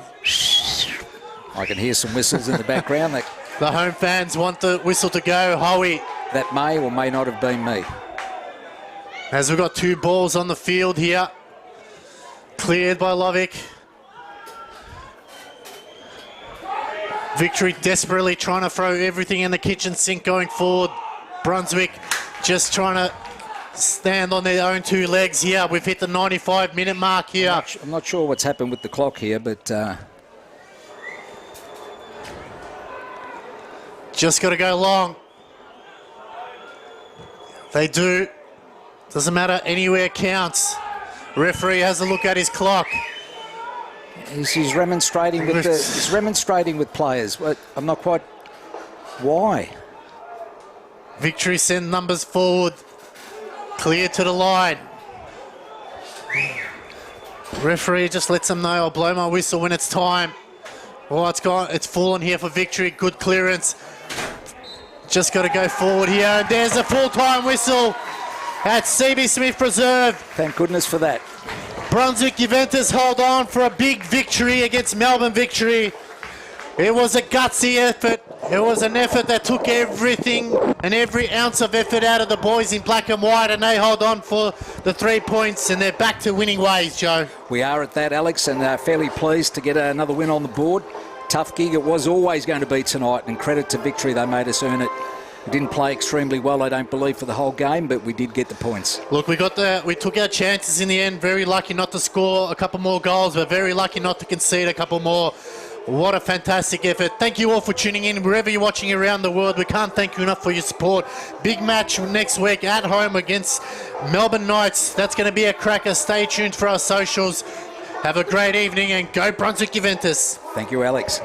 I can hear some whistles in the background. The home fans want the whistle to go. Howie. That may or may not have been me. As we've got 2 balls on the field here. Cleared by Lovick. Victory desperately trying to throw everything in the kitchen sink going forward. Brunswick just trying to stand on their own 2 legs here. We've hit the 95-minute mark here. I'm not sure what's happened with the clock here, but... Just got to go long. They do. Doesn't matter. Anywhere counts. Referee has a look at his clock. He's remonstrating with he's remonstrating with players. I'm not quite... Why? Victory send numbers forward. Clear to the line. Referee just lets them know, I'll blow my whistle when it's time. Oh, it's gone. It's fallen here for Victory. Good clearance. Just got to go forward here. And there's a full-time whistle at CB Smith Preserve. Thank goodness for that. Brunswick Juventus hold on for a big victory against Melbourne Victory. It was a gutsy effort. It was an effort that took everything and every ounce of effort out of the boys in black and white, and they hold on for the 3 points, and they're back to winning ways, Joe. We are at that, Alex, and fairly pleased to get another win on the board. Tough gig it was always going to be tonight, and credit to Victory, they made us earn it. We didn't play extremely well, I don't believe, for the whole game, but we did get the points. Look, we took our chances in the end. Very lucky not to score a couple more goals, but very lucky not to concede a couple more. What a fantastic effort. Thank you all for tuning in. Wherever you're watching around the world, we can't thank you enough for your support. Big match next week at home against Melbourne Knights. That's going to be a cracker. Stay tuned for our socials. Have a great evening and go Brunswick Juventus. Thank you, Alex.